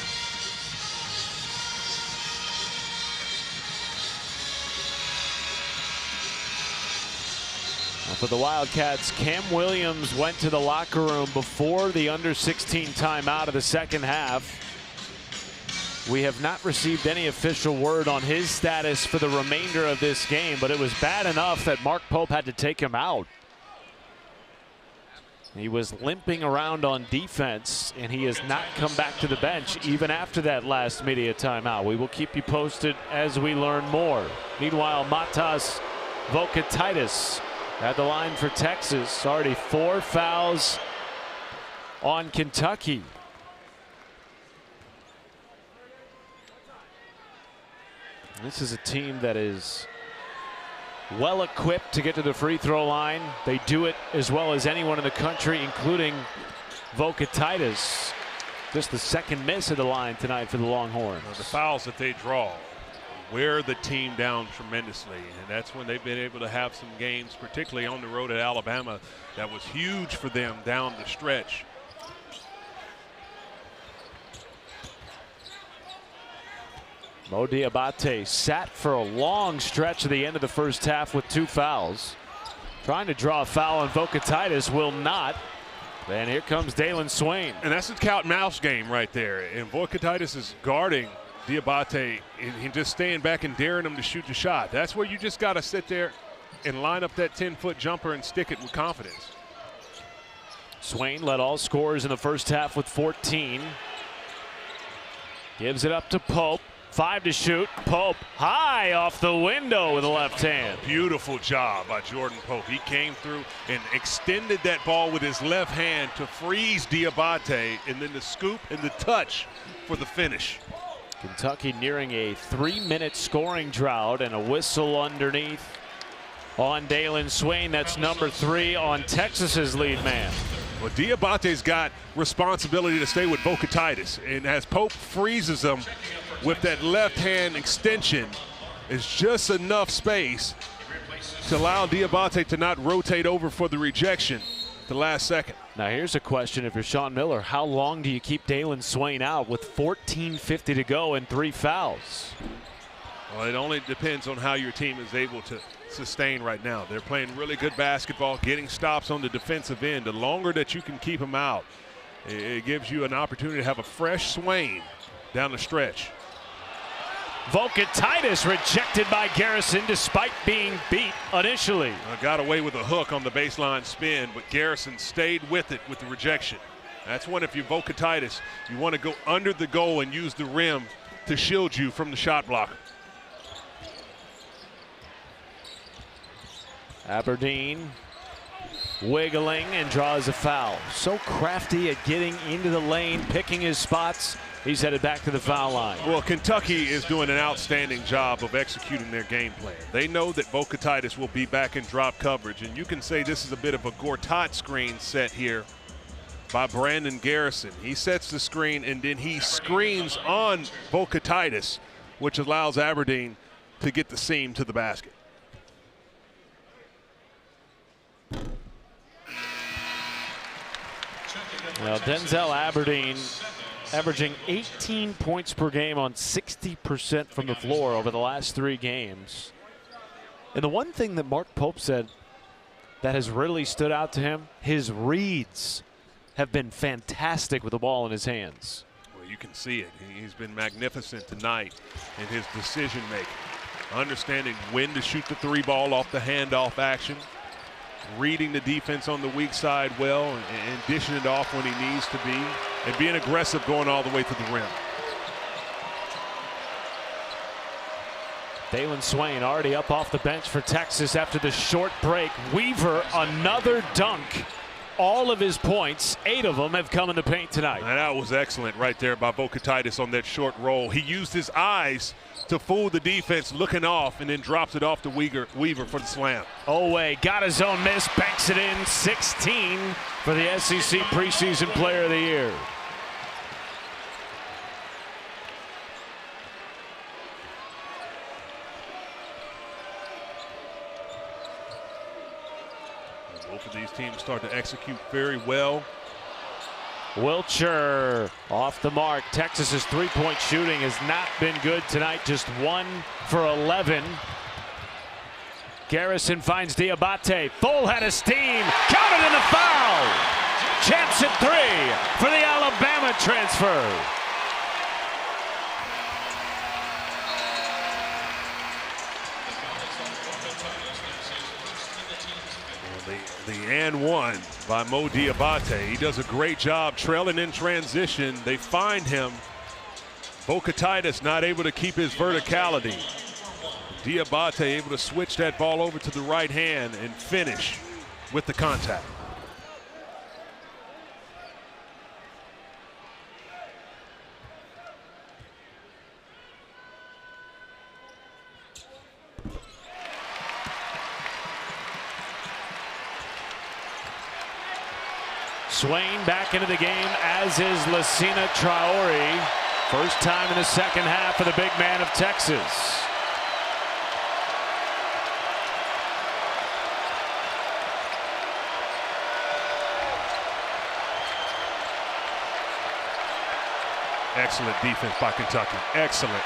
For the Wildcats, Cam Williams went to the locker room before the under-16 timeout of the second half. We have not received any official word on his status for the remainder of this game, but it was bad enough that Mark Pope had to take him out. He was limping around on defense, and he has not come back to the bench even after that last media timeout. We will keep you posted as we learn more. Meanwhile, Matas Vokatitis at the line for Texas. Already 4 fouls on Kentucky. This is a team that is well equipped to get to the free throw line. They do it as well as anyone in the country, including Vokatitis. Just the second miss of the line tonight for the Longhorns. The fouls that they draw wear the team down tremendously, and that's when they've been able to have some games, particularly on the road at Alabama, that was huge for them down the stretch. Mo Diabate sat for a long stretch at the end of the first half with 2 fouls. Trying to draw a foul on Vokatitis, will not. And here comes Dalen Swain. And that's a cat and mouse game right there. And Vokatitis is guarding Diabate and just staying back and daring him to shoot the shot. That's where you just got to sit there and line up that 10-foot jumper and stick it with confidence. Swain led all scorers in the first half with 14. Gives it up to Pope. 5 to shoot. Pope high off the window with the left hand. Beautiful job by Jordan Pope. He came through and extended that ball with his left hand to freeze Diabate, and then the scoop and the touch for the finish. Kentucky nearing a 3-minute scoring drought, and a whistle underneath on Dalen Swain. That's number 3 on Texas's lead man. Well, Diabate's got responsibility to stay with Vokatitis, and as Pope freezes him with that left hand extension, it's just enough space to allow Diabate to not rotate over for the rejection at the last second. Now here's a question: if you're Sean Miller, how long do you keep Dalen Swain out with 14:50 to go and 3 fouls? Well, it only depends on how your team is able to sustain right now. They're playing really good basketball, getting stops on the defensive end. The longer that you can keep them out, it gives you an opportunity to have a fresh Swain down the stretch. Vokatitis rejected by Garrison despite being beat initially. Got away with a hook on the baseline spin, but Garrison stayed with it with the rejection. That's when, if you're Vokatitis, you want to go under the goal and use the rim to shield you from the shot blocker. Aberdeen wiggling and draws a foul. So crafty at getting into the lane, picking his spots. He's headed back to the foul line. Well, Kentucky is doing an outstanding job of executing their game plan. They know that Vokatitis will be back in drop coverage, and you can say this is a bit of a Gortat screen set here by Brandon Garrison. He sets the screen, and then he screens on Vokatitis, which allows Aberdeen to get the seam to the basket. Well, Denzel Aberdeen averaging 18 points per game on 60% from the floor over the last 3 games. And the one thing that Mark Pope said that has really stood out to him, his reads have been fantastic with the ball in his hands. Well, you can see it. He's been magnificent tonight in his decision making, understanding when to shoot the 3 ball off the handoff action, reading the defense on the weak side well, and dishing it off when he needs to be, and being aggressive going all the way to the rim. Dalen Swain already up off the bench for Texas after the short break. Weaver, another dunk. All of his points, 8 of them, have come in the paint tonight. And that was excellent right there by Vokatitis on that short roll. He used his eyes to fool the defense, looking off, and then drops it off to Weaver for the slam. Oweh got his own miss, banks it in. 16 for the SEC preseason player of the year. Both of these teams start to execute very well. Wilcher off the mark. Texas's 3-point shooting has not been good tonight, just 1 for 11. Garrison finds Diabate, full head of steam, counted in the foul. Chance at 3 for the Alabama transfer. The and one by Mo Diabate. He does a great job trailing in transition. They find him. Bocatitis not able to keep his verticality. Diabate able to switch that ball over to the right hand and finish with the contact. Swain back into the game, as is Lassina Traore. First time in the second half for the big man of Texas. Excellent defense by Kentucky. Excellent.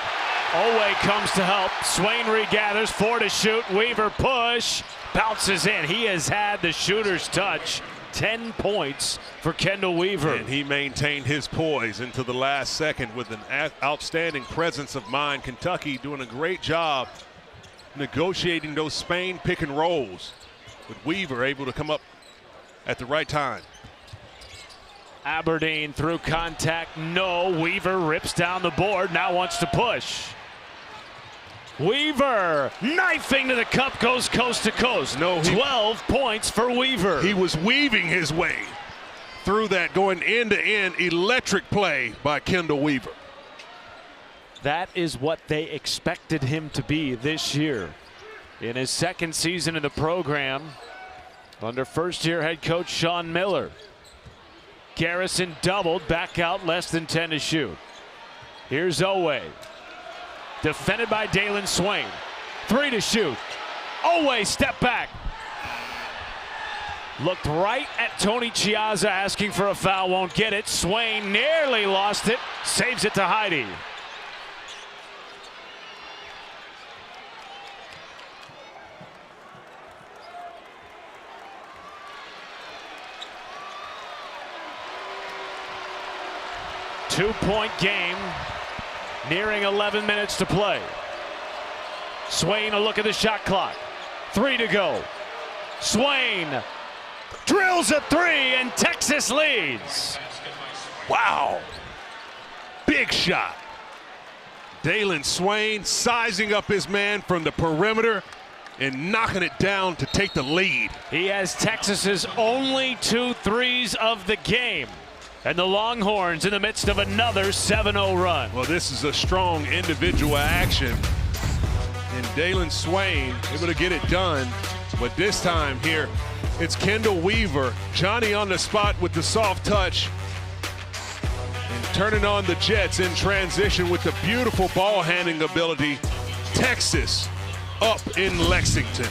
Oweh comes to help. Swain regathers, 4 to shoot. Weaver push, bounces in. He has had the shooter's touch. 10 points for Kendall Weaver. And he maintained his poise into the last second with an outstanding presence of mind. Kentucky doing a great job negotiating those Spain pick and rolls, with Weaver able to come up at the right time. Aberdeen through contact, no. Weaver rips down the board, now wants to push. Weaver knifing to the cup, goes coast to coast. 12 points for Weaver. He was weaving his way through that, going end to end. Electric play by Kendall Weaver. That is what they expected him to be this year. In his second season in the program, under first-year head coach Sean Miller. Garrison doubled, back out, less than 10 to shoot. Here's Oweh. Defended by Dalen Swain. 3 to shoot. Oweh step back. Looked right at Tony Chiazza, asking for a foul, won't get it. Swain nearly lost it, saves it to Heide. Two-point game. Nearing 11 minutes to play. Swain, a look at the shot clock. 3 to go. Swain drills a 3 and Texas leads. Wow. Big shot. Dalen Swain sizing up his man from the perimeter and knocking it down to take the lead. He has Texas's only 2 threes of the game. And the Longhorns in the midst of another 7-0 run. Well, this is a strong individual action. And Dalen Swain able to get it done. But this time here, it's Kendall Weaver. Johnny on the spot with the soft touch. And turning on the Jets in transition with the beautiful ball handling ability. Texas up in Lexington.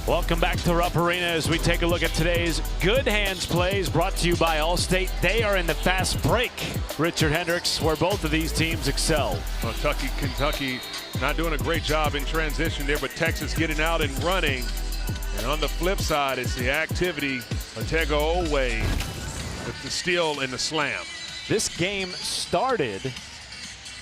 Welcome back to Rupp Arena as we take a look at today's Good Hands plays, brought to you by Allstate. They are in the fast break, Richard Hendricks, where both of these teams excel. Well, Kentucky not doing a great job in transition there, but Texas getting out and running. And on the flip side, it's the activity, Otega Oweh with the steal and the slam. This game started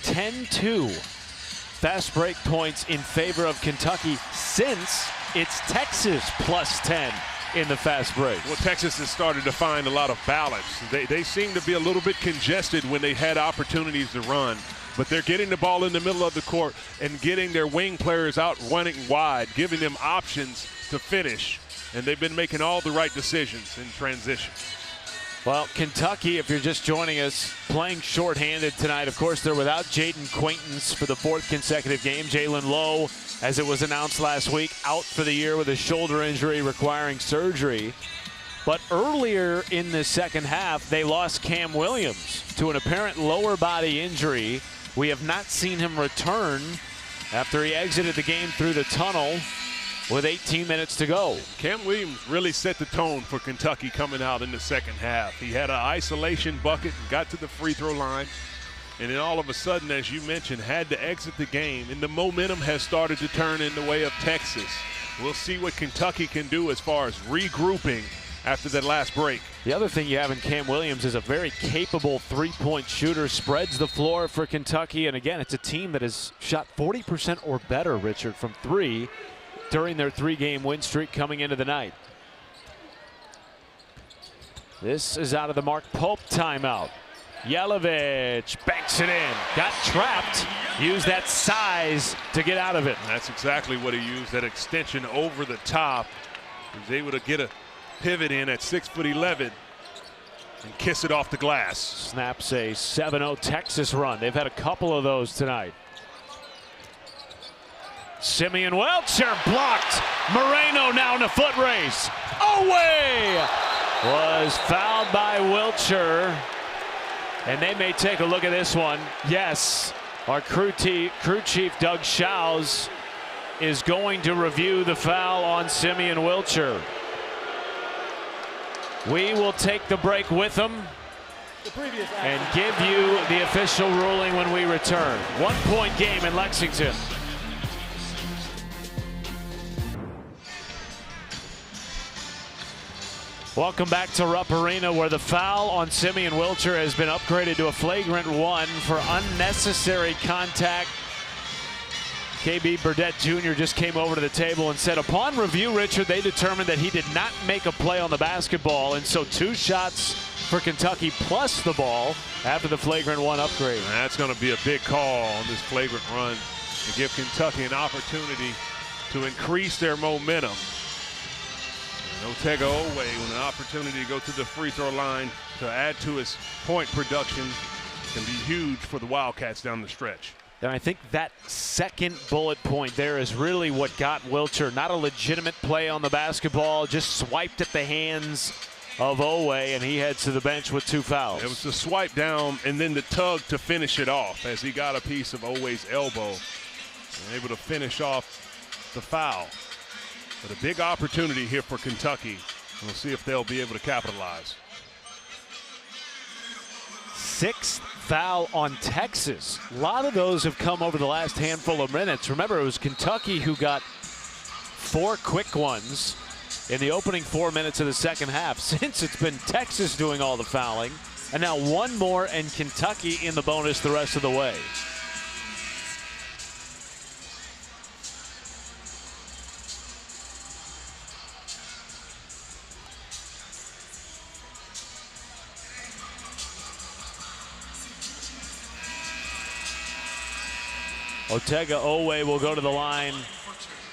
10-2. Fast break points in favor of Kentucky since it's Texas plus 10 in the fast break. Well, Texas has started to find a lot of balance. They seem to be a little bit congested when they had opportunities to run, but they're getting the ball in the middle of the court and getting their wing players out running wide, giving them options to finish, and they've been making all the right decisions in transition. Well, Kentucky, if you're just joining us, playing shorthanded tonight. Of course, they're without Jaden Quaintance for the 4th consecutive game. Jalen Lowe, as it was announced last week, out for the year with a shoulder injury requiring surgery. But earlier in the second half, they lost Cam Williams to an apparent lower body injury. We have not seen him return after he exited the game through the tunnel with 18 minutes to go. Cam Williams really set the tone for Kentucky coming out in the second half. He had an isolation bucket and got to the free throw line. And then all of a sudden, as you mentioned, had to exit the game. And the momentum has started to turn in the way of Texas. We'll see what Kentucky can do as far as regrouping after that last break. The other thing you have in Cam Williams is a very capable three-point shooter, spreads the floor for Kentucky. And again, it's a team that has shot 40% or better, Richard, from three during their three-game win streak coming into the night. This is out of the Mark Pope timeout. Yelovich banks it in. Got trapped. Used that size to get out of it. And that's exactly what he used, that extension over the top. He was able to get a pivot in at 6'11" and kiss it off the glass. Snaps a 7-0 Texas run. They've had a couple of those tonight. Simeon Welcher blocked. Moreno now in a foot race. Oweh was fouled by Welcher. And they may take a look at this one. Yes, our crew chief Doug Shows is going to review the foul on Simeon Welcher. We will take the break with them and give you the official ruling when we return. 1-point game in Lexington. Welcome back to Rupp Arena, where the foul on Simeon Welcher has been upgraded to a flagrant 1 for unnecessary contact. KB Burdett Jr. just came over to the table and said, upon review, Richard, they determined that he did not make a play on the basketball, and so 2 shots for Kentucky plus the ball after the flagrant 1 upgrade. And that's going to be a big call on this flagrant run to give Kentucky an opportunity to increase their momentum. And Otega Oweh with an opportunity to go to the free throw line to add to his point production can be huge for the Wildcats down the stretch. And I think that second bullet point there is really what got Welcher. Not a legitimate play on the basketball, just swiped at the hands of Oweh, and he heads to the bench with 2 fouls. It was the swipe down and then the tug to finish it off as he got a piece of Oweh's elbow and able to finish off the foul. But a big opportunity here for Kentucky. We'll see if they'll be able to capitalize. 6th foul on Texas. A lot of those have come over the last handful of minutes. Remember, it was Kentucky who got 4 quick ones in the opening 4 minutes of the second half. Since it's been Texas doing all the fouling, and now 1 more and Kentucky in the bonus the rest of the way. Otega Oweh will go to the line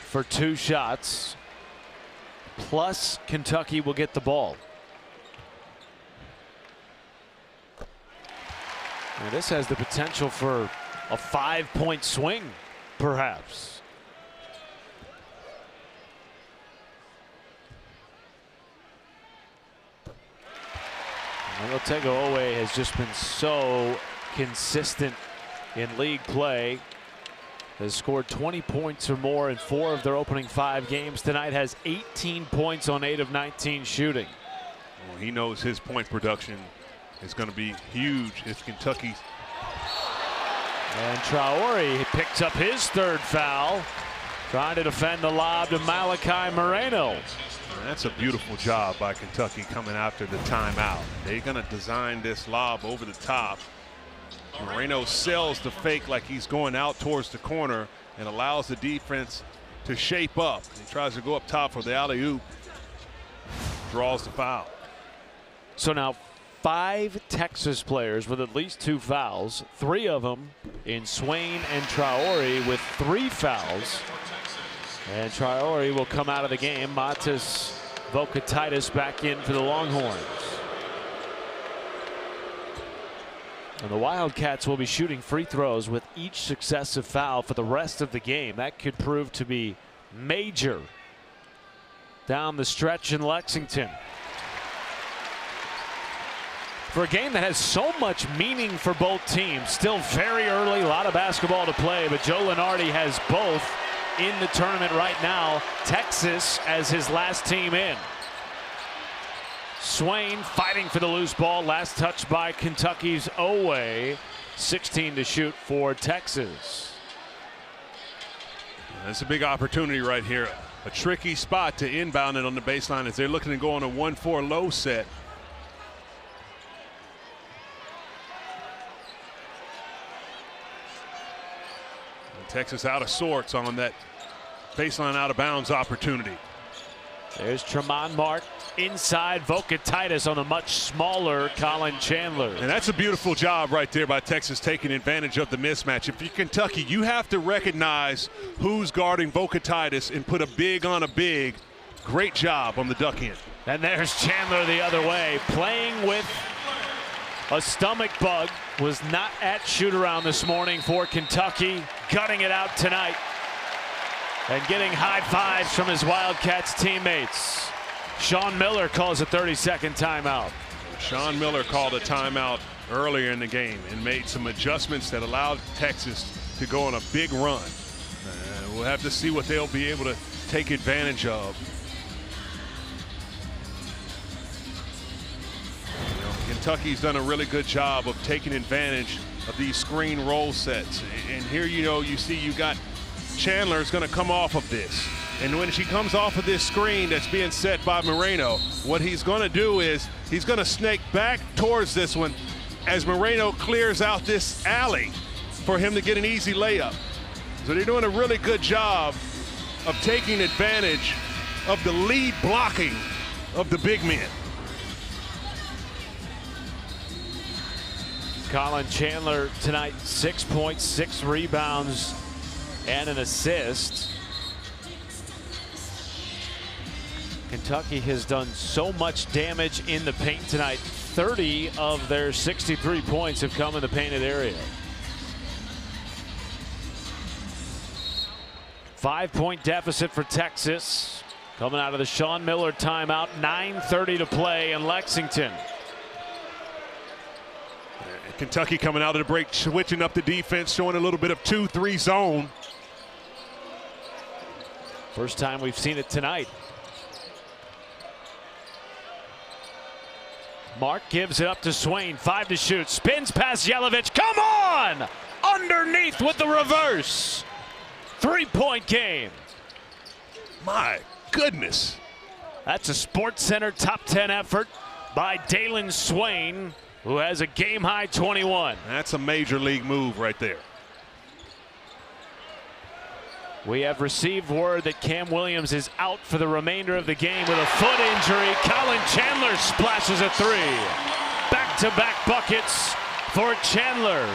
for 2 shots. Plus, Kentucky will get the ball. And this has the potential for a 5-point swing, perhaps. And Otega Oweh has just been so consistent in league play. Has scored 20 points or more in 4 of their opening 5 games tonight. Has 18 points on 8 of 19 shooting. Well, he knows his point production is going to be huge if Kentucky. And Traore picks up his 3rd foul, trying to defend the lob to Malachi Moreno. And that's a beautiful job by Kentucky coming after the timeout. They're going to design this lob over the top. Moreno sells the fake like he's going out towards the corner and allows the defense to shape up. He tries to go up top for the alley-oop, draws the foul. So now 5 Texas players with at least 2 fouls, 3 of them in Swain and Traore with 3 fouls. And Traore will come out of the game. Matas Vokatitis back in for the Longhorns. And the Wildcats will be shooting free throws with each successive foul for the rest of the game. That could prove to be major down the stretch in Lexington. For a game that has so much meaning for both teams, still very early, a lot of basketball to play, but Joe Lunardi has both in the tournament right now. Texas as his last team in. Swain fighting for the loose ball. Last touch by Kentucky's Oweh. 16 to shoot for Texas. That's a big opportunity right here a tricky spot to inbound it on the baseline as they're looking to go on a 1-4 low set. And Texas out of sorts on that baseline out of bounds opportunity. There's Tremont Mark inside Vocatitis on a much smaller Colin Chandler. And that's a beautiful job right there by Texas, taking advantage of the mismatch. If you're Kentucky, you have to recognize who's guarding Vocatitis and put a big on a big. Great job on the duck end. And there's Chandler the other way, playing with a stomach bug. Was not at shoot-around this morning for Kentucky, gutting it out tonight and getting high fives from his Wildcats teammates. Sean Miller calls a 30-second timeout. Sean Miller called a timeout earlier in the game and made some adjustments that allowed Texas to go on a big run. We'll have to see what they'll be able to take advantage of. Kentucky's done a really good job of taking advantage of these screen roll sets. And here, you see you got Chandler is going to come off of this. And when she comes off of this screen that's being set by Moreno, what he's going to do is he's going to snake back towards this one as Moreno clears out this alley for him to get an easy layup. So they're doing a really good job of taking advantage of the lead blocking of the big men. Colin Chandler tonight, 6 points, 6 rebounds, and an assist. Kentucky has done so much damage in the paint tonight. 30 of their 63 points have come in the painted area. 5-point deficit for Texas. Coming out of the Sean Miller timeout, 9:30 to play in Lexington. Kentucky coming out of the break, switching up the defense, showing a little bit of 2-3 zone. First time we've seen it tonight. Mark gives it up to Swain, 5 to shoot, spins past Yelovich, come on! Underneath with the reverse. 3-point game. My goodness. That's a SportsCenter top 10 effort by Dalen Swain, who has a game-high 21. That's a major league move right there. We have received word that Cam Williams is out for the remainder of the game with a foot injury. Colin Chandler splashes a 3. Back-to-back buckets for Chandler.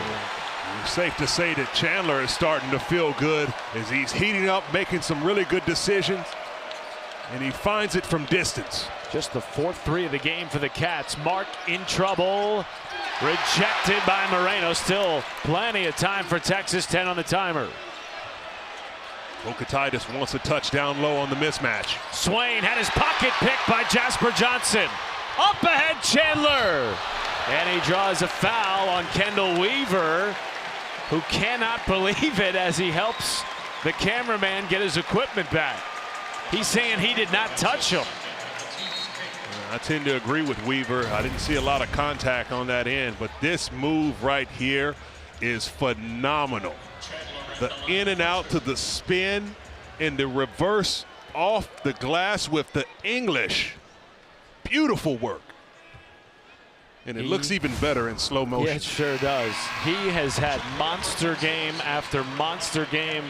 It's safe to say that Chandler is starting to feel good as he's heating up, making some really good decisions, and he finds it from distance. Just the 4th 3 of the game for the Cats. Mark in trouble. Rejected by Moreno. Still plenty of time for Texas, 10 on the timer. Vocatitis wants a touchdown low on the mismatch. Swain had his pocket picked by Jasper Johnson. Up ahead, Chandler. And he draws a foul on Kendall Weaver, who cannot believe it as he helps the cameraman get his equipment back. He's saying he did not touch him. I tend to agree with Weaver. I didn't see a lot of contact on that end, but this move right here is phenomenal. The in and out to the spin and the reverse off the glass with the English. Beautiful work. And it looks even better in slow motion. Yeah, it sure does. He has had monster game after monster game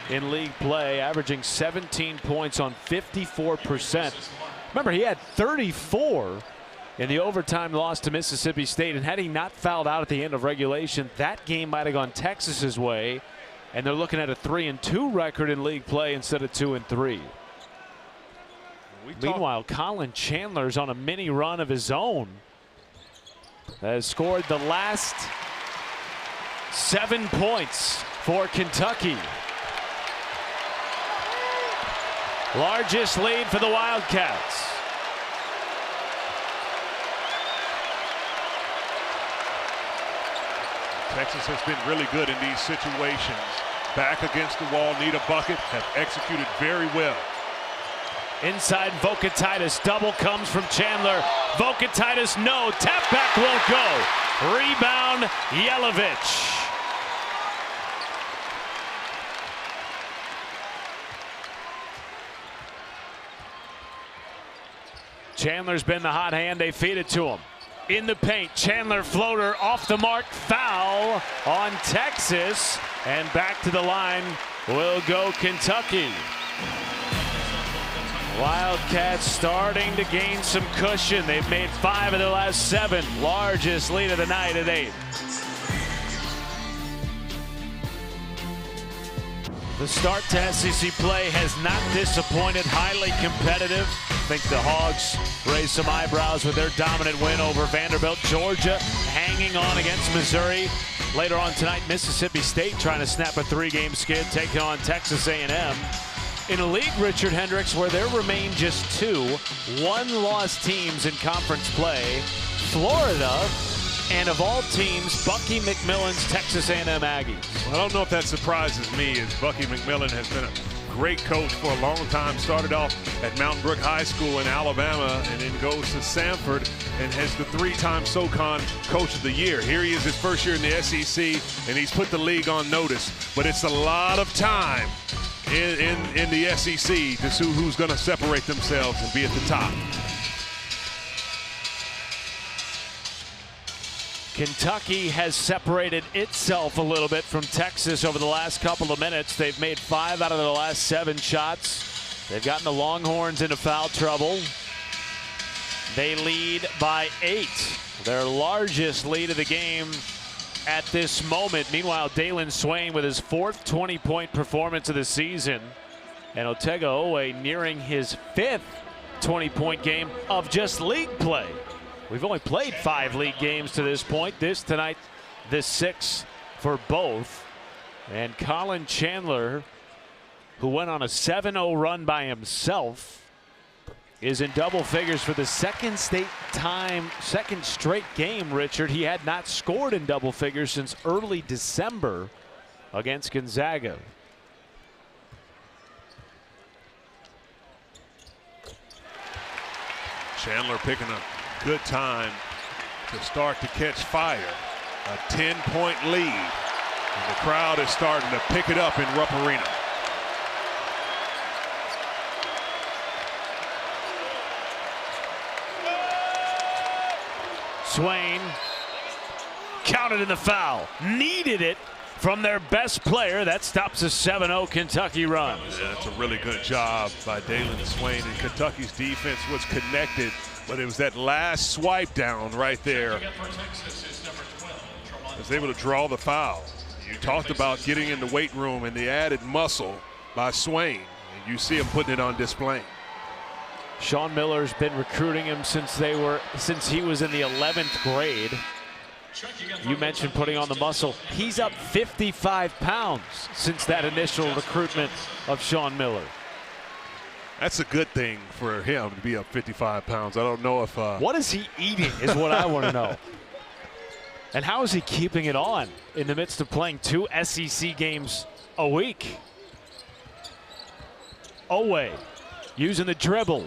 in league play, averaging 17 points on 54%. Remember, he had 34 in the overtime loss to Mississippi State, and had he not fouled out at the end of regulation, that game might have gone Texas's way, and they're looking at a 3-2 record in league play instead of 2-3. Meanwhile, Colin Chandler's on a mini run of his own. Has scored the last 7 points for Kentucky. Largest lead for the Wildcats. Texas has been really good in these situations. Back against the wall, need a bucket, have executed very well. Inside Vocatitis, double comes from Chandler. Vocatitis, no, tap back won't go. Rebound, Yelovich. Chandler's been the hot hand. They feed it to him. In the paint, Chandler floater off the mark. Foul on Texas. And back to the line will go Kentucky. Wildcats starting to gain some cushion. They've made 5 of their last 7. Largest lead of the night at 8. The start to SEC play has not disappointed. Highly competitive. I think the Hogs raised some eyebrows with their dominant win over Vanderbilt. Georgia hanging on against Missouri. Later on tonight, Mississippi State trying to snap a 3-game skid, taking on Texas A&M. In a league, Richard Hendricks, where there remain just 2 one-loss teams in conference play, Florida, and of all teams, Bucky McMillan's Texas A&M Aggies. Well, I don't know if that surprises me, as Bucky McMillan has been a great coach for a long time. Started off at Mountain Brook High School in Alabama and then goes to Samford and has the 3-time SoCon Coach of the Year. Here he is, his first year in the SEC, and he's put the league on notice. But it's a lot of time in the SEC to see who's going to separate themselves and be at the top. Kentucky has separated itself a little bit from Texas over the last couple of minutes. They've made 5 out of their last 7 shots. They've gotten the Longhorns into foul trouble. They lead by 8, their largest lead of the game at this moment. Meanwhile, Dalen Swain with his 4th 20-point performance of the season, and Otega Oweh nearing his 5th 20-point game of just league play. We've only played 5 league games to this point. This tonight, the 6th for both. And Colin Chandler, who went on a 7-0 run by himself, is in double figures for the second straight game, Richard. He had not scored in double figures since early December against Gonzaga. Chandler picking a good time to start to catch fire. A 10-point lead, and the crowd is starting to pick it up in Rupp Arena. Swain counted in the foul. Needed it from their best player. That stops a 7-0 Kentucky run. Yeah, that's a really good job by Dalen Swain, and Kentucky's defense was connected, but it was that last swipe down right there. Was able to draw the foul. You talked about getting in the weight room and the added muscle by Swain, and you see him putting it on display. Sean Miller's been recruiting him since he was in the 11th grade. You mentioned putting on the muscle. He's up 55 pounds since that initial recruitment of Sean Miller. That's a good thing for him to be up 55 pounds. I don't know if what is he eating is what I want to know. And how is he keeping it on in the midst of playing 2 SEC games a week? Oweh using the dribble.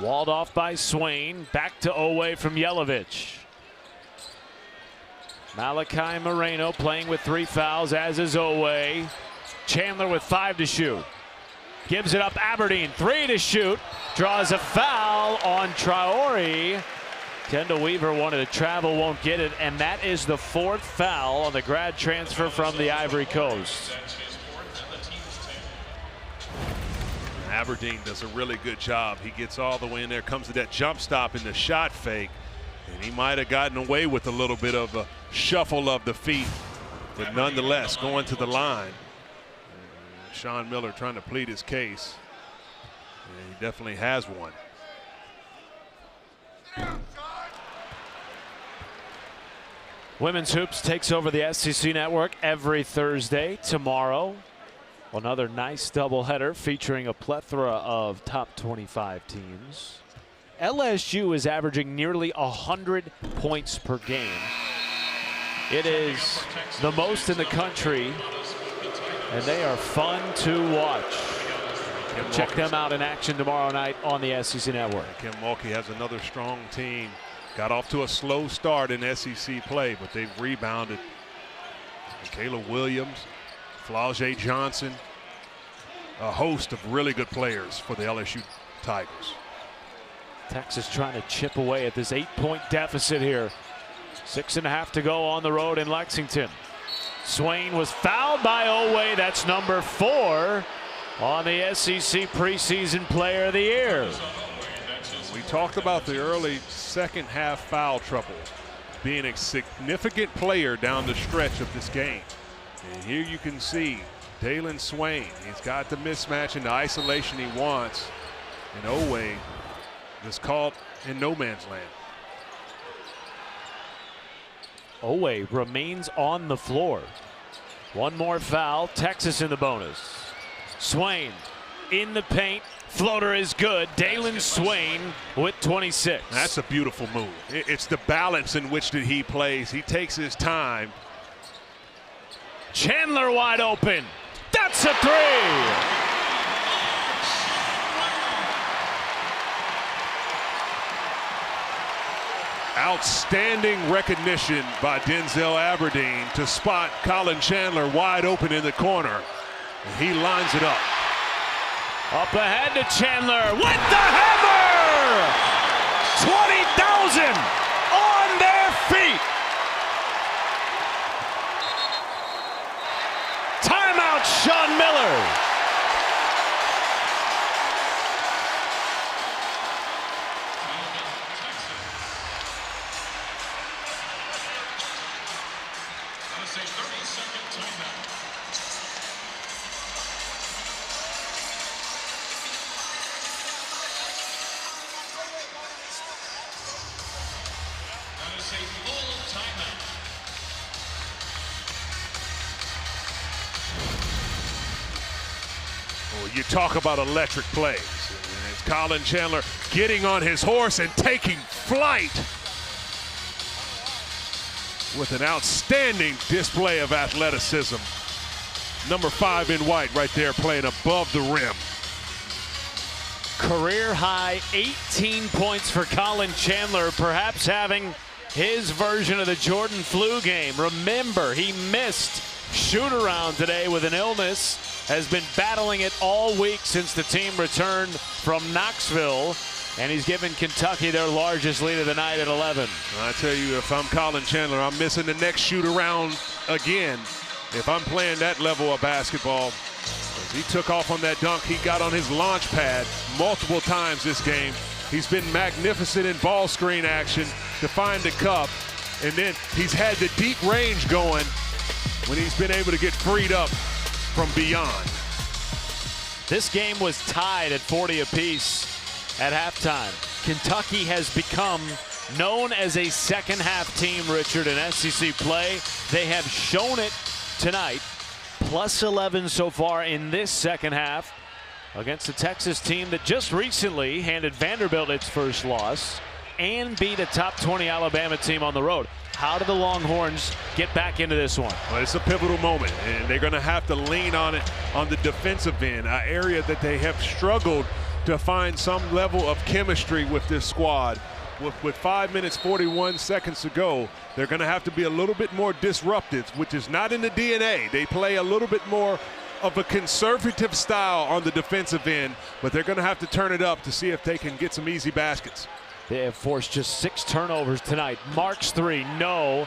Walled off by Swain. Back to Oweh from Yelovich. Malachi Moreno playing with 3 fouls, as is Oweh. Chandler with 5 to shoot. Gives it up. Aberdeen, 3 to shoot. Draws a foul on Traore. Kendall Weaver wanted to travel, won't get it, and that is the 4th foul on the grad transfer from the Ivory Coast. Aberdeen does a really good job. He gets all the way in there, comes to that jump stop in the shot fake, and he might have gotten away with a little bit of a shuffle of the feet, but nonetheless going to the line. Sean Miller trying to plead his case, and he definitely has one. Women's Hoops takes over the SEC Network every Thursday. Tomorrow, another nice doubleheader featuring a plethora of top 25 teams. LSU is averaging nearly 100 points per game. It is the most in the country, and they are fun to watch. Check them out in action tomorrow night on the SEC Network. Kim Mulkey has another strong team. Got off to a slow start in SEC play, but they've rebounded. Kayla Williams, Flau'jae Johnson, a host of really good players for the LSU Tigers. Texas trying to chip away at this 8-point deficit here. 6.5 to go on the road in Lexington. Swain was fouled by Oweh. That's number 4 on the SEC preseason player of the year. We talked about the early second half foul trouble being a significant player down the stretch of this game. And here you can see Dalen Swain. He's got the mismatch and the isolation he wants. And Oweh is caught in no man's land. Oweh remains on the floor. One more foul. Texas in the bonus. Swain in the paint. Floater is good. Dalen Swain with 26. That's a beautiful move. It's the balance in which that he plays. He takes his time. Chandler wide open. That's a 3. Outstanding recognition by Denzel Aberdeen to spot Colin Chandler wide open in the corner. And he lines it up. Up ahead to Chandler with the hammer! 20,000 on their feet. Timeout, Sean Miller. That's a 30-second timeout. That is a full timeout. Well, you talk about electric plays. And it's Colin Chandler getting on his horse and taking flight with an outstanding display of athleticism. Number 5 in white right there playing above the rim. Career high 18 points for Colin Chandler, perhaps having his version of the Jordan flu game. Remember, he missed shoot around today with an illness, has been battling it all week since the team returned from Knoxville, and he's given Kentucky their largest lead of the night at 11. I tell you, if I'm Colin Chandler, I'm missing the next shoot around again if I'm playing that level of basketball. He took off on that dunk. He got on his launch pad multiple times this game. He's been magnificent in ball screen action to find the cup. And then he's had the deep range going when he's been able to get freed up from beyond. This game was tied at 40 apiece at halftime. Kentucky has become known as a second half team, Richard, in SEC play. They have shown it tonight. Plus 11 so far in this second half against a Texas team that just recently handed Vanderbilt its first loss and beat a top 20 Alabama team on the road. How do the Longhorns get back into this one? Well, it's a pivotal moment, and they're going to have to lean on it on the defensive end, an area that they have struggled to find some level of chemistry with this squad. With 5 minutes 41 seconds to go, they're going to have to be a little bit more disruptive, which is not in the DNA. They play a little bit more of a conservative style on the defensive end, but they're going to have to turn it up to see if they can get some easy baskets. They have forced just 6 turnovers tonight. Marks 3, no.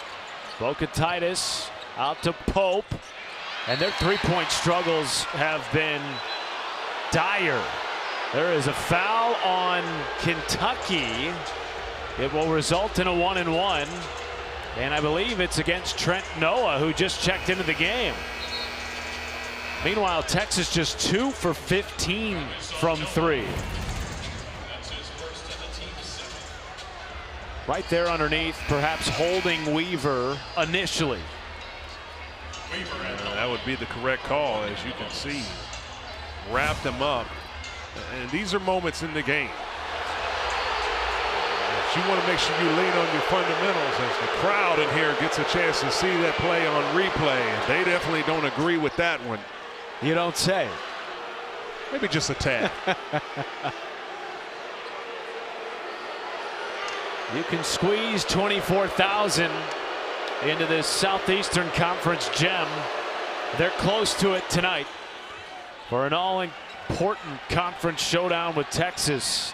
Bocatitis out to Pope, and their three-point struggles have been dire. There is a foul on Kentucky. It will result in a 1-and-1, and I believe it's against Trent Noah, who just checked into the game. Meanwhile, Texas just 2 for 15 from 3. Right there underneath, perhaps holding Weaver initially. That would be the correct call, as you can see. Wrapped him up, and these are moments in the game. You want to make sure you lean on your fundamentals as the crowd in here gets a chance to see that play on replay. And they definitely don't agree with that one. You don't say. Maybe just a tad. You can squeeze 24,000 into this Southeastern Conference gem. They're close to it tonight for an all-important conference showdown with Texas.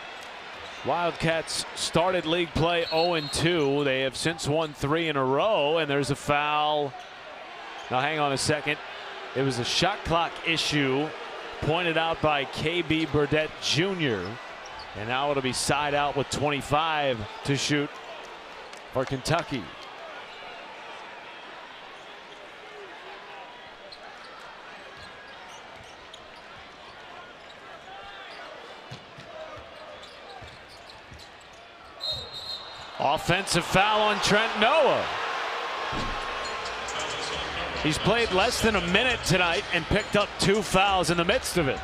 Wildcats started league play 0-2. They have since won 3 in a row, and there's a foul. Now hang on a second. It was a shot clock issue pointed out by KB Burdett Jr. And now it'll be side out with 25 to shoot for Kentucky. Offensive foul on Trent Noah. He's played less than a minute tonight and picked up 2 fouls in the midst of it.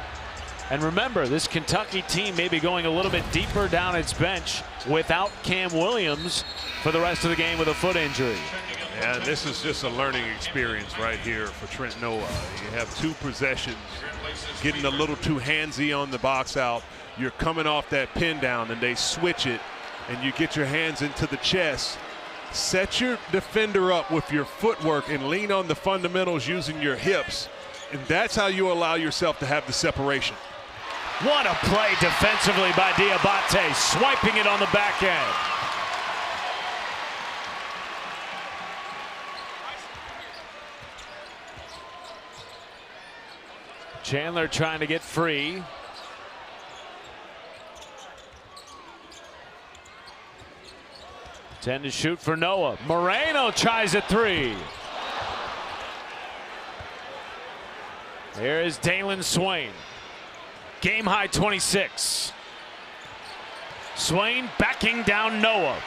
And remember, this Kentucky team may be going a little bit deeper down its bench without Cam Williams for the rest of the game with a foot injury. And this is just a learning experience right here for Trent Noah. You have 2 possessions, getting a little too handsy on the box out. You're coming off that pin down and they switch it, and you get your hands into the chest. Set your defender up with your footwork and lean on the fundamentals using your hips. And that's how you allow yourself to have the separation. What a play defensively by Diabate, swiping it on the back end. Chandler trying to get free. Tend to shoot for Noah. Moreno tries a 3. Here is Dalen Swain. Game high 26. Swain backing down Noah.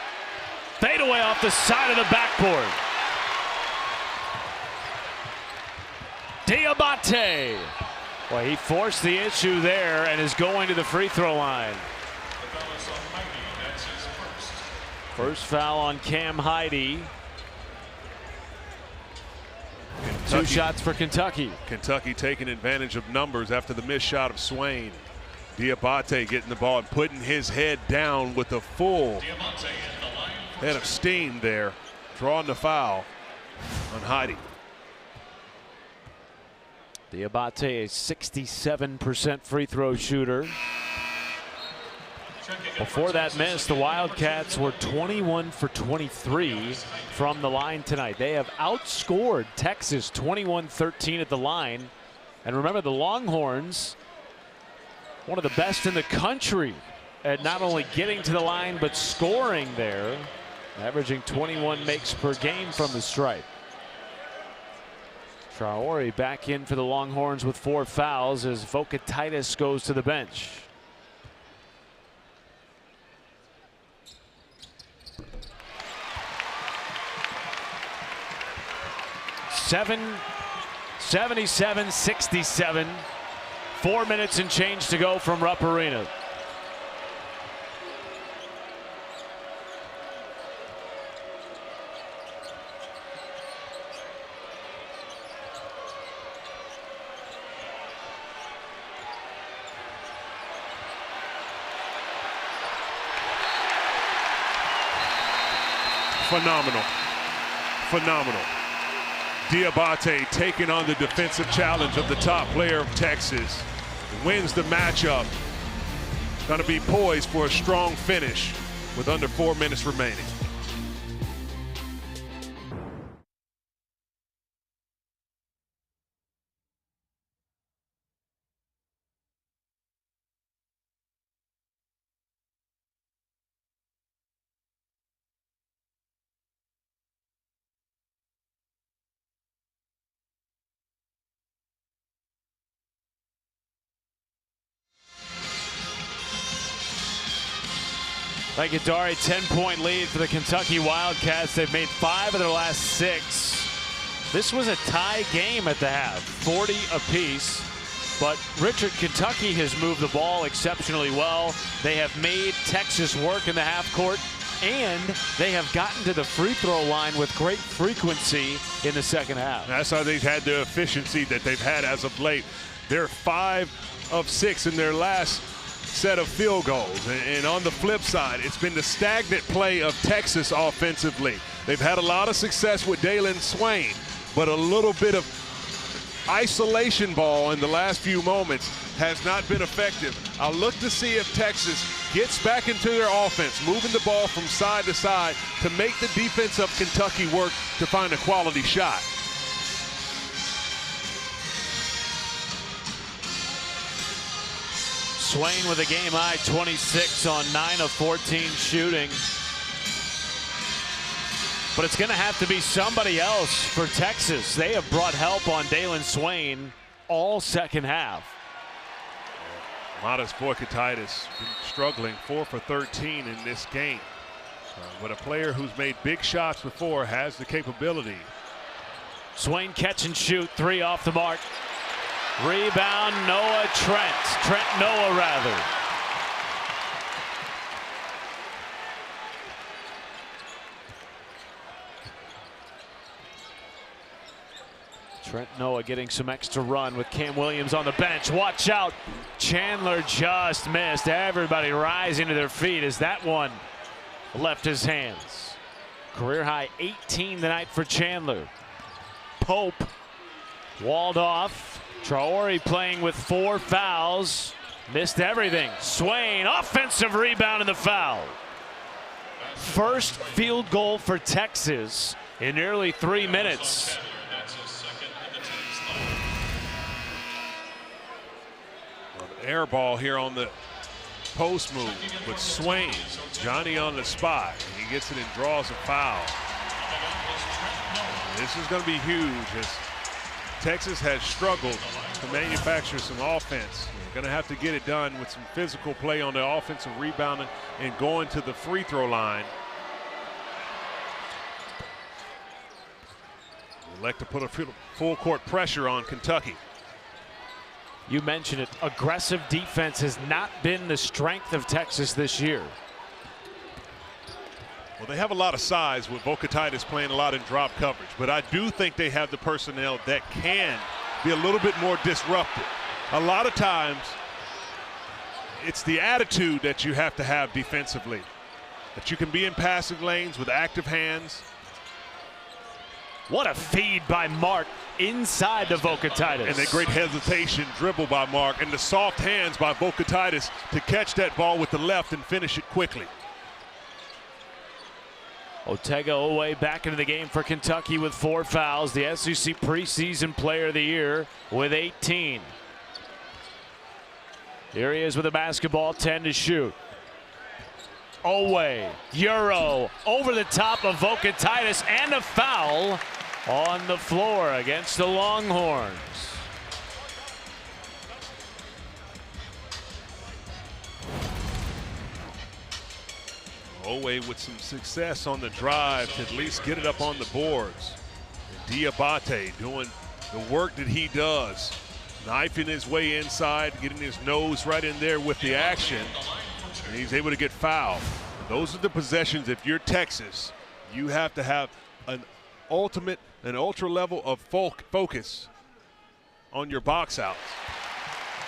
Fadeaway off the side of the backboard. Diabate. Well, he forced the issue there and is going to the free throw line. First foul on Cam Heide. 2 shots for Kentucky. Kentucky taking advantage of numbers after the missed shot of Swain. Diabate getting the ball and putting his head down with a full head of steam there, drawing the foul on Heide. Diabate, a 67% free throw shooter. Before that miss, the Wildcats were 21 for 23 from the line tonight. They have outscored Texas 21-13 at the line. And remember, the Longhorns, one of the best in the country at not only getting to the line but scoring there, averaging 21 makes per game from the stripe. Traore back in for the Longhorns with 4 fouls as Vokatitis goes to the bench. Seven, 77-67. 4 minutes and change to go from Rupp Arena. Phenomenal. Phenomenal. Diabate taking on the defensive challenge of the top player of Texas. Wins the matchup. Going to be poised for a strong finish with under 4 minutes remaining. Thank you, Dari. 10-point lead for the Kentucky Wildcats. They've made 5 of their last 6. This was a tie game at the half, 40 apiece. But Richard, Kentucky has moved the ball exceptionally well. They have made Texas work in the half court, and they have gotten to the free throw line with great frequency in the second half. That's how they've had the efficiency that they've had as of late. They're 5 of 6 in their last set of field goals. And on the flip side, it's been the stagnant play of Texas offensively. They've had a lot of success with Dalen Swain, but a little bit of isolation ball in the last few moments has not been effective. I'll look to see if Texas gets back into their offense, moving the ball from side to side to make the defense of Kentucky work to find a quality shot. Swain with a game high 26 on 9 of 14 shooting. But it's going to have to be somebody else for Texas. They have brought help on Dalen Swain all second half. Modest Voikataitis been struggling, 4 for 13 in this game. But a player who's made big shots before has the capability. Swain catch and shoot, 3 off the mark. Rebound, Noah Trent Noah rather. Trent Noah getting some extra run with Cam Williams on the bench. Watch out. Chandler just missed. Everybody rising to their feet as that one left his hands. Career high 18 tonight for Chandler. Pope walled off. Traore playing with 4 fouls. Missed everything. Swain, offensive rebound and the foul. First field goal for Texas in nearly 3 minutes. Air ball here on the post move with Swain. Johnny on the spot. He gets it and draws a foul. This is going to be huge as Texas has struggled to manufacture some offense. They're going to have to get it done with some physical play on the offensive rebounding and going to the free throw line. They elect to put a full court pressure on Kentucky. You mentioned it. Aggressive defense has not been the strength of Texas this year. Well, they have a lot of size with Voikataitis playing a lot in drop coverage, but I do think they have the personnel that can be a little bit more disruptive. A lot of times, it's the attitude that you have to have defensively, that you can be in passing lanes with active hands. What a feed by Mark inside to Voikataitis. And a great hesitation dribble by Mark, and the soft hands by Voikataitis to catch that ball with the left and finish it quickly. Otega Oweh back into the game for Kentucky with 4 fouls. The SEC preseason player of the year with 18. Here he is with a basketball, 10 to shoot. Oweh, Euro, over the top of Voikataitis, and a foul on the floor against the Longhorns. Oweh with some success on the drive to at least get it up on the boards. And Diabate doing the work that he does, knifing his way inside, getting his nose right in there with the action, and he's able to get fouled. And those are the possessions. If you're Texas, you have to have an ultra level of focus on your box outs.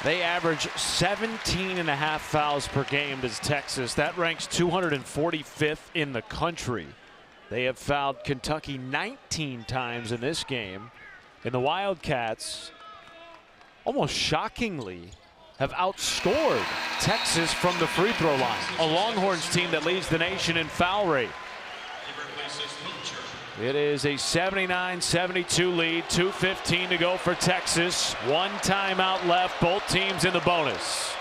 They average 17.5 fouls per game as Texas. That ranks 245th in the country. They have fouled Kentucky 19 times in this game. And the Wildcats, almost shockingly, have outscored Texas from the free throw line. A Longhorns team that leads the nation in foul rate. It is a 79-72 lead, 2:15 to go for Texas. 1 timeout left, both teams in the bonus.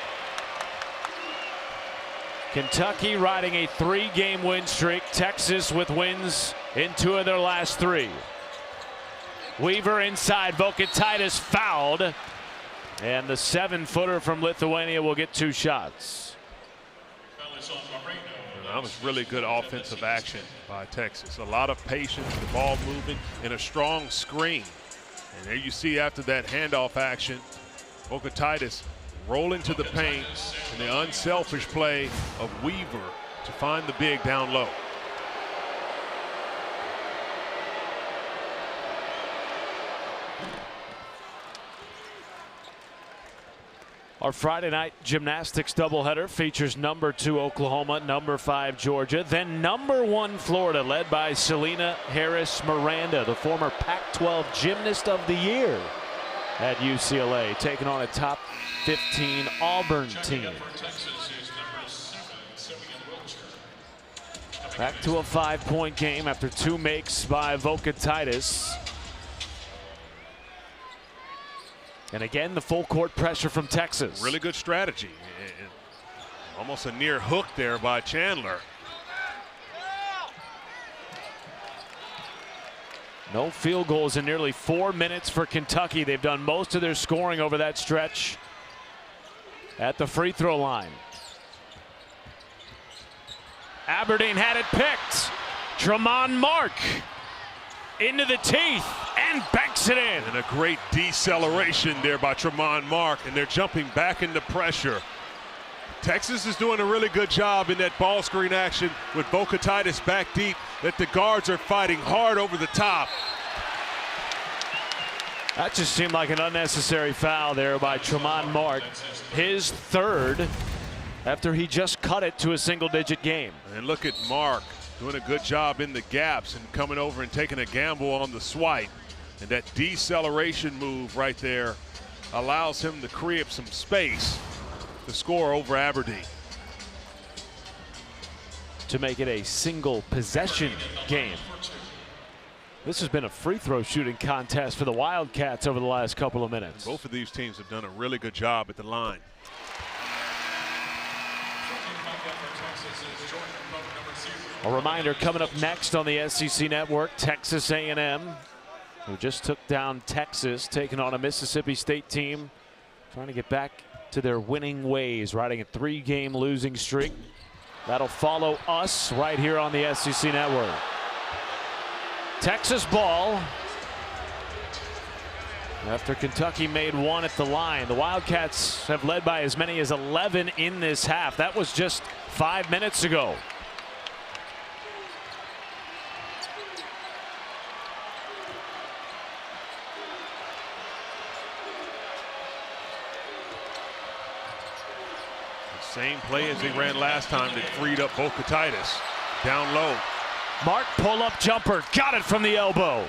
Kentucky riding a 3-game win streak. Texas with wins in 2 of their last 3. Weaver inside, Voikataitis fouled. And the 7-footer from Lithuania will get 2 shots. That was really good offensive action by Texas. A lot of patience, the ball moving, and a strong screen. And there you see after that handoff action, Voikataitis rolling to the paint, and the unselfish play of Weaver to find the big down low. Our Friday night gymnastics doubleheader features number 2 Oklahoma, number 5 Georgia, then number 1 Florida, led by Selena Harris Miranda, the former Pac-12 Gymnast of the Year at UCLA, taking on a top 15 Auburn team. Back to a 5-point game after 2 makes by Vokatitis. And again, the full court pressure from Texas. Really good strategy. Almost a near hook there by Chandler. No field goals in nearly 4 minutes for Kentucky. They've done most of their scoring over that stretch at the free throw line. Aberdeen had it picked. Tramon Mark into the teeth and banks it in. And a great deceleration there by Tramon Mark, and they're jumping back into pressure. Texas is doing a really good job in that ball screen action with Vokatitis back deep, that the guards are fighting hard over the top. That just seemed like an unnecessary foul there by Tramon Mark. His 3rd after he just cut it to a single-digit game. And look at Mark doing a good job in the gaps and coming over and taking a gamble on the swipe. And that deceleration move right there allows him to create some space to score over Aberdeen. To make it a single possession game. This has been a free throw shooting contest for the Wildcats over the last couple of minutes. Both of these teams have done a really good job at the line. A reminder coming up next on the SEC Network, Texas A&M, who just took down Texas, taking on a Mississippi State team, trying to get back to their winning ways, riding a 3-game losing streak. That'll follow us right here on the SEC Network. Texas ball. After Kentucky made 1 at the line, the Wildcats have led by as many as 11 in this half. That was just 5 minutes ago. Same play as they ran last time that freed up Vokatitis. Down low. Mark pull-up jumper, got it from the elbow.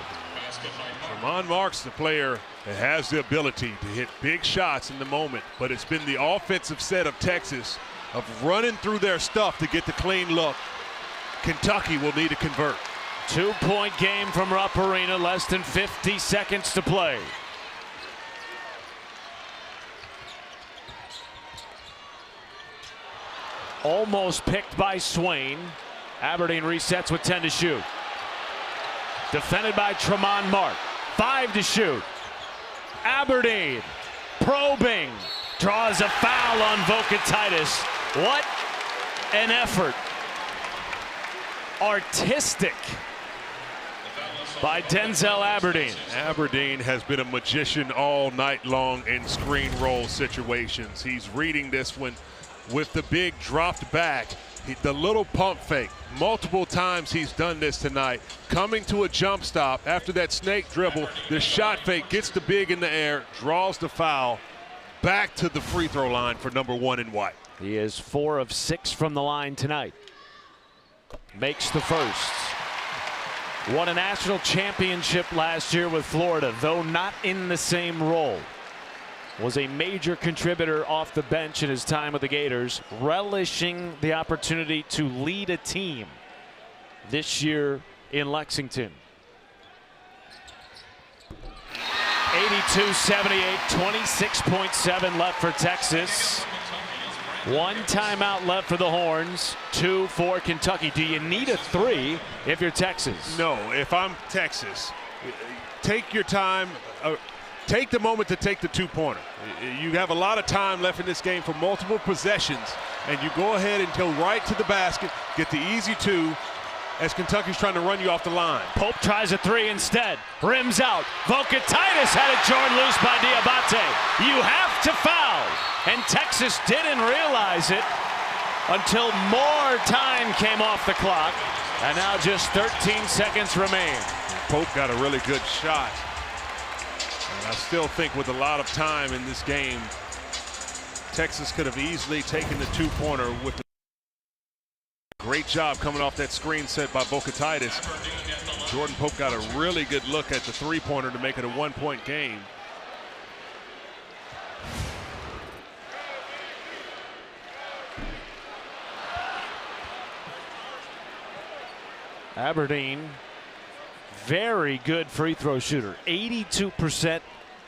Tramon Mark's the player that has the ability to hit big shots in the moment, but it's been the offensive set of Texas of running through their stuff to get the clean look. Kentucky will need to convert. 2-point game from Rupp Arena, less than 50 seconds to play. Almost picked by Swain. Aberdeen resets with 10 to shoot. Defended by Tramon Mark. 5 to shoot. Aberdeen probing. Draws a foul on Vokatitis. What an effort. Artistic by Denzel Aberdeen. Aberdeen has been a magician all night long in screen roll situations. He's reading this one with the big dropped back. The little pump fake. Multiple times he's done this tonight. Coming to a jump stop after that snake dribble. The shot fake gets the big in the air, draws the foul. Back to the free throw line for number 1 in white. He is 4 of 6 from the line tonight. Makes the first. Won a national championship last year with Florida, though not in the same role. Was a major contributor off the bench in his time with the Gators, relishing the opportunity to lead a team this year in Lexington. 82-78, 26.7 left for Texas. 1 timeout left for the Horns, 2 for Kentucky. Do you need a 3 if you're Texas? No, if I'm Texas, take your time. Take the moment to take the 2-pointer. You have a lot of time left in this game for multiple possessions, and you go ahead and go right to the basket, get the easy 2 as Kentucky's trying to run you off the line. Pope tries a 3 instead. Rims out. Vokatitis had it torn loose by Diabate. You have to foul. And Texas didn't realize it until more time came off the clock. And now just 13 seconds remain. Pope got a really good shot. And I still think with a lot of time in this game, Texas could have easily taken the 2-pointer with the great job coming off that screen set by Vokatitis. Jordan Pope got a really good look at the 3-pointer to make it a 1-point game. Aberdeen, very good free throw shooter. 82%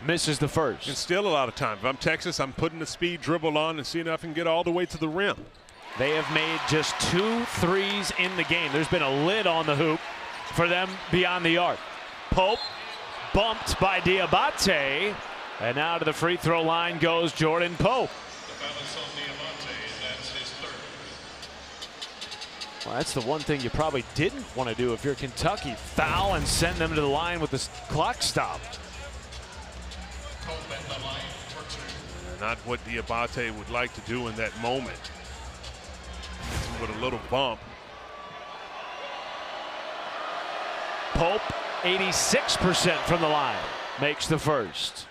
misses the first. And still a lot of time. If I'm Texas, I'm putting the speed dribble on and seeing if I can get all the way to the rim. They have made just 2 threes in the game. There's been a lid on the hoop for them beyond the arc. Pope bumped by Diabate. And now to the free throw line goes Jordan Pope. The foul is on Diamante, and that's his third. Well, that's the one thing you probably didn't want to do if you're Kentucky. Foul and send them to the line with the clock stop. Pope at the line for 2. Not what Diabate would like to do in that moment. With a little bump. Pope, 86% from the line, makes the first.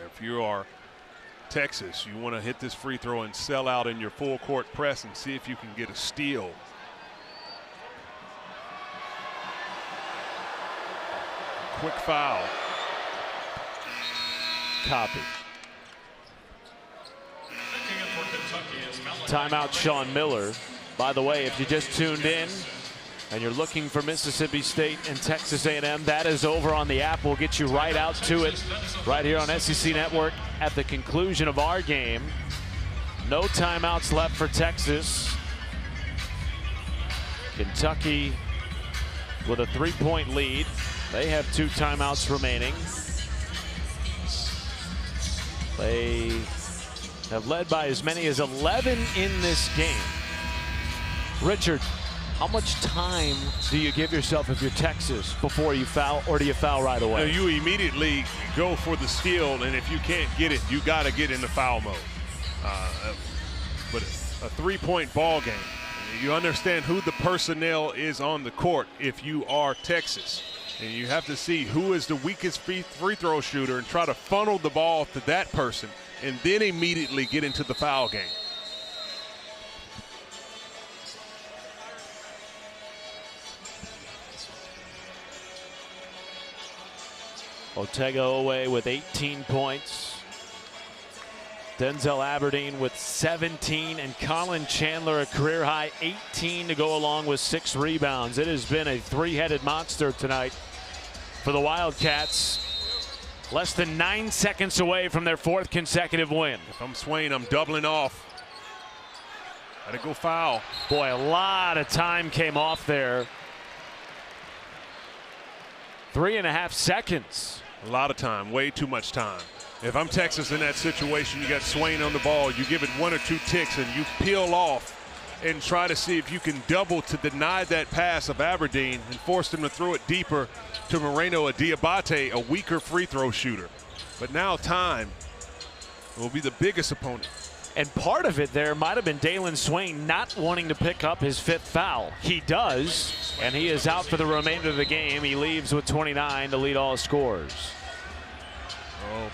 If you are Texas, you want to hit this free throw and sell out in your full court press and see if you can get a steal. Quick foul. Copy. Checking in for Kentucky is Malachi Timeout, Sean Miller. By the way, if you just tuned in and you're looking for Mississippi State and Texas A&M, that is over on the app. We'll get you right out to it right here on SEC Network at the conclusion of our game. No timeouts left for Texas. Kentucky with a 3-point lead. They have 2 timeouts remaining. They have led by as many as 11 in this game. Richard, how much time do you give yourself if you're Texas before you foul, or do you foul right away? You immediately go for the steal, and if you can't get it, you got to get into foul mode. But a 3-point ball game, you understand who the personnel is on the court if you are Texas. And you have to see who is the weakest free throw shooter and try to funnel the ball to that person and then immediately get into the foul game. Otega-Oweh with 18 points. Denzel Aberdeen with 17, and Colin Chandler a career high 18 to go along with 6 rebounds. It has been a 3-headed monster tonight for the Wildcats. Less than 9 seconds away from their 4th consecutive win. If I'm Swain, I'm doubling off. Gotta go foul. Boy, a lot of time came off there. 3.5 seconds. A lot of time, way too much time. If I'm Texas in that situation, you got Swain on the ball, you give it 1 or 2 ticks and you peel off and try to see if you can double to deny that pass of Aberdeen and force them to throw it deeper to Moreno, a Diabate, a weaker free throw shooter. But now time will be the biggest opponent. And part of it there might have been Dalen Swain not wanting to pick up his 5th foul. He does, and he is out for the remainder of the game. He leaves with 29 to lead all scorers. Oh,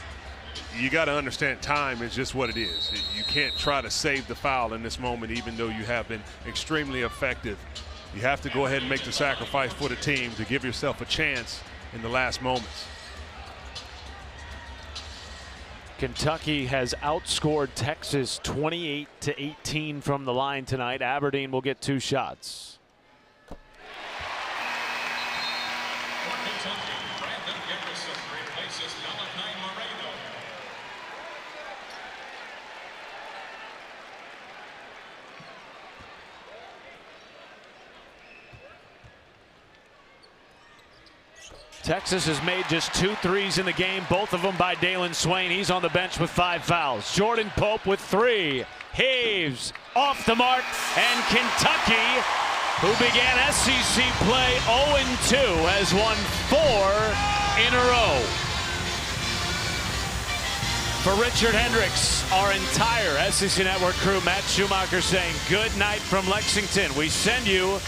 you got to understand time is just what it is. You can't try to save the foul in this moment, even though you have been extremely effective. You have to go ahead and make the sacrifice for the team to give yourself a chance in the last moments. Kentucky has outscored Texas 28-18 from the line tonight. Aberdeen will get 2 shots. For Kentucky, Brandon Garrison replaces Malachi Moreno. Texas has made just 2 threes in the game, both of them by Dalen Swain. He's on the bench with 5 fouls. Jordan Pope with 3. Haves off the mark, and Kentucky, who began SEC play 0-2, has won 4 in a row. For Richard Hendricks, our entire SEC Network crew, Matt Schumacher saying good night from Lexington. We send you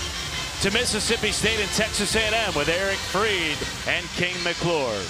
to Mississippi State and Texas A&M with Eric Freed and King McClure.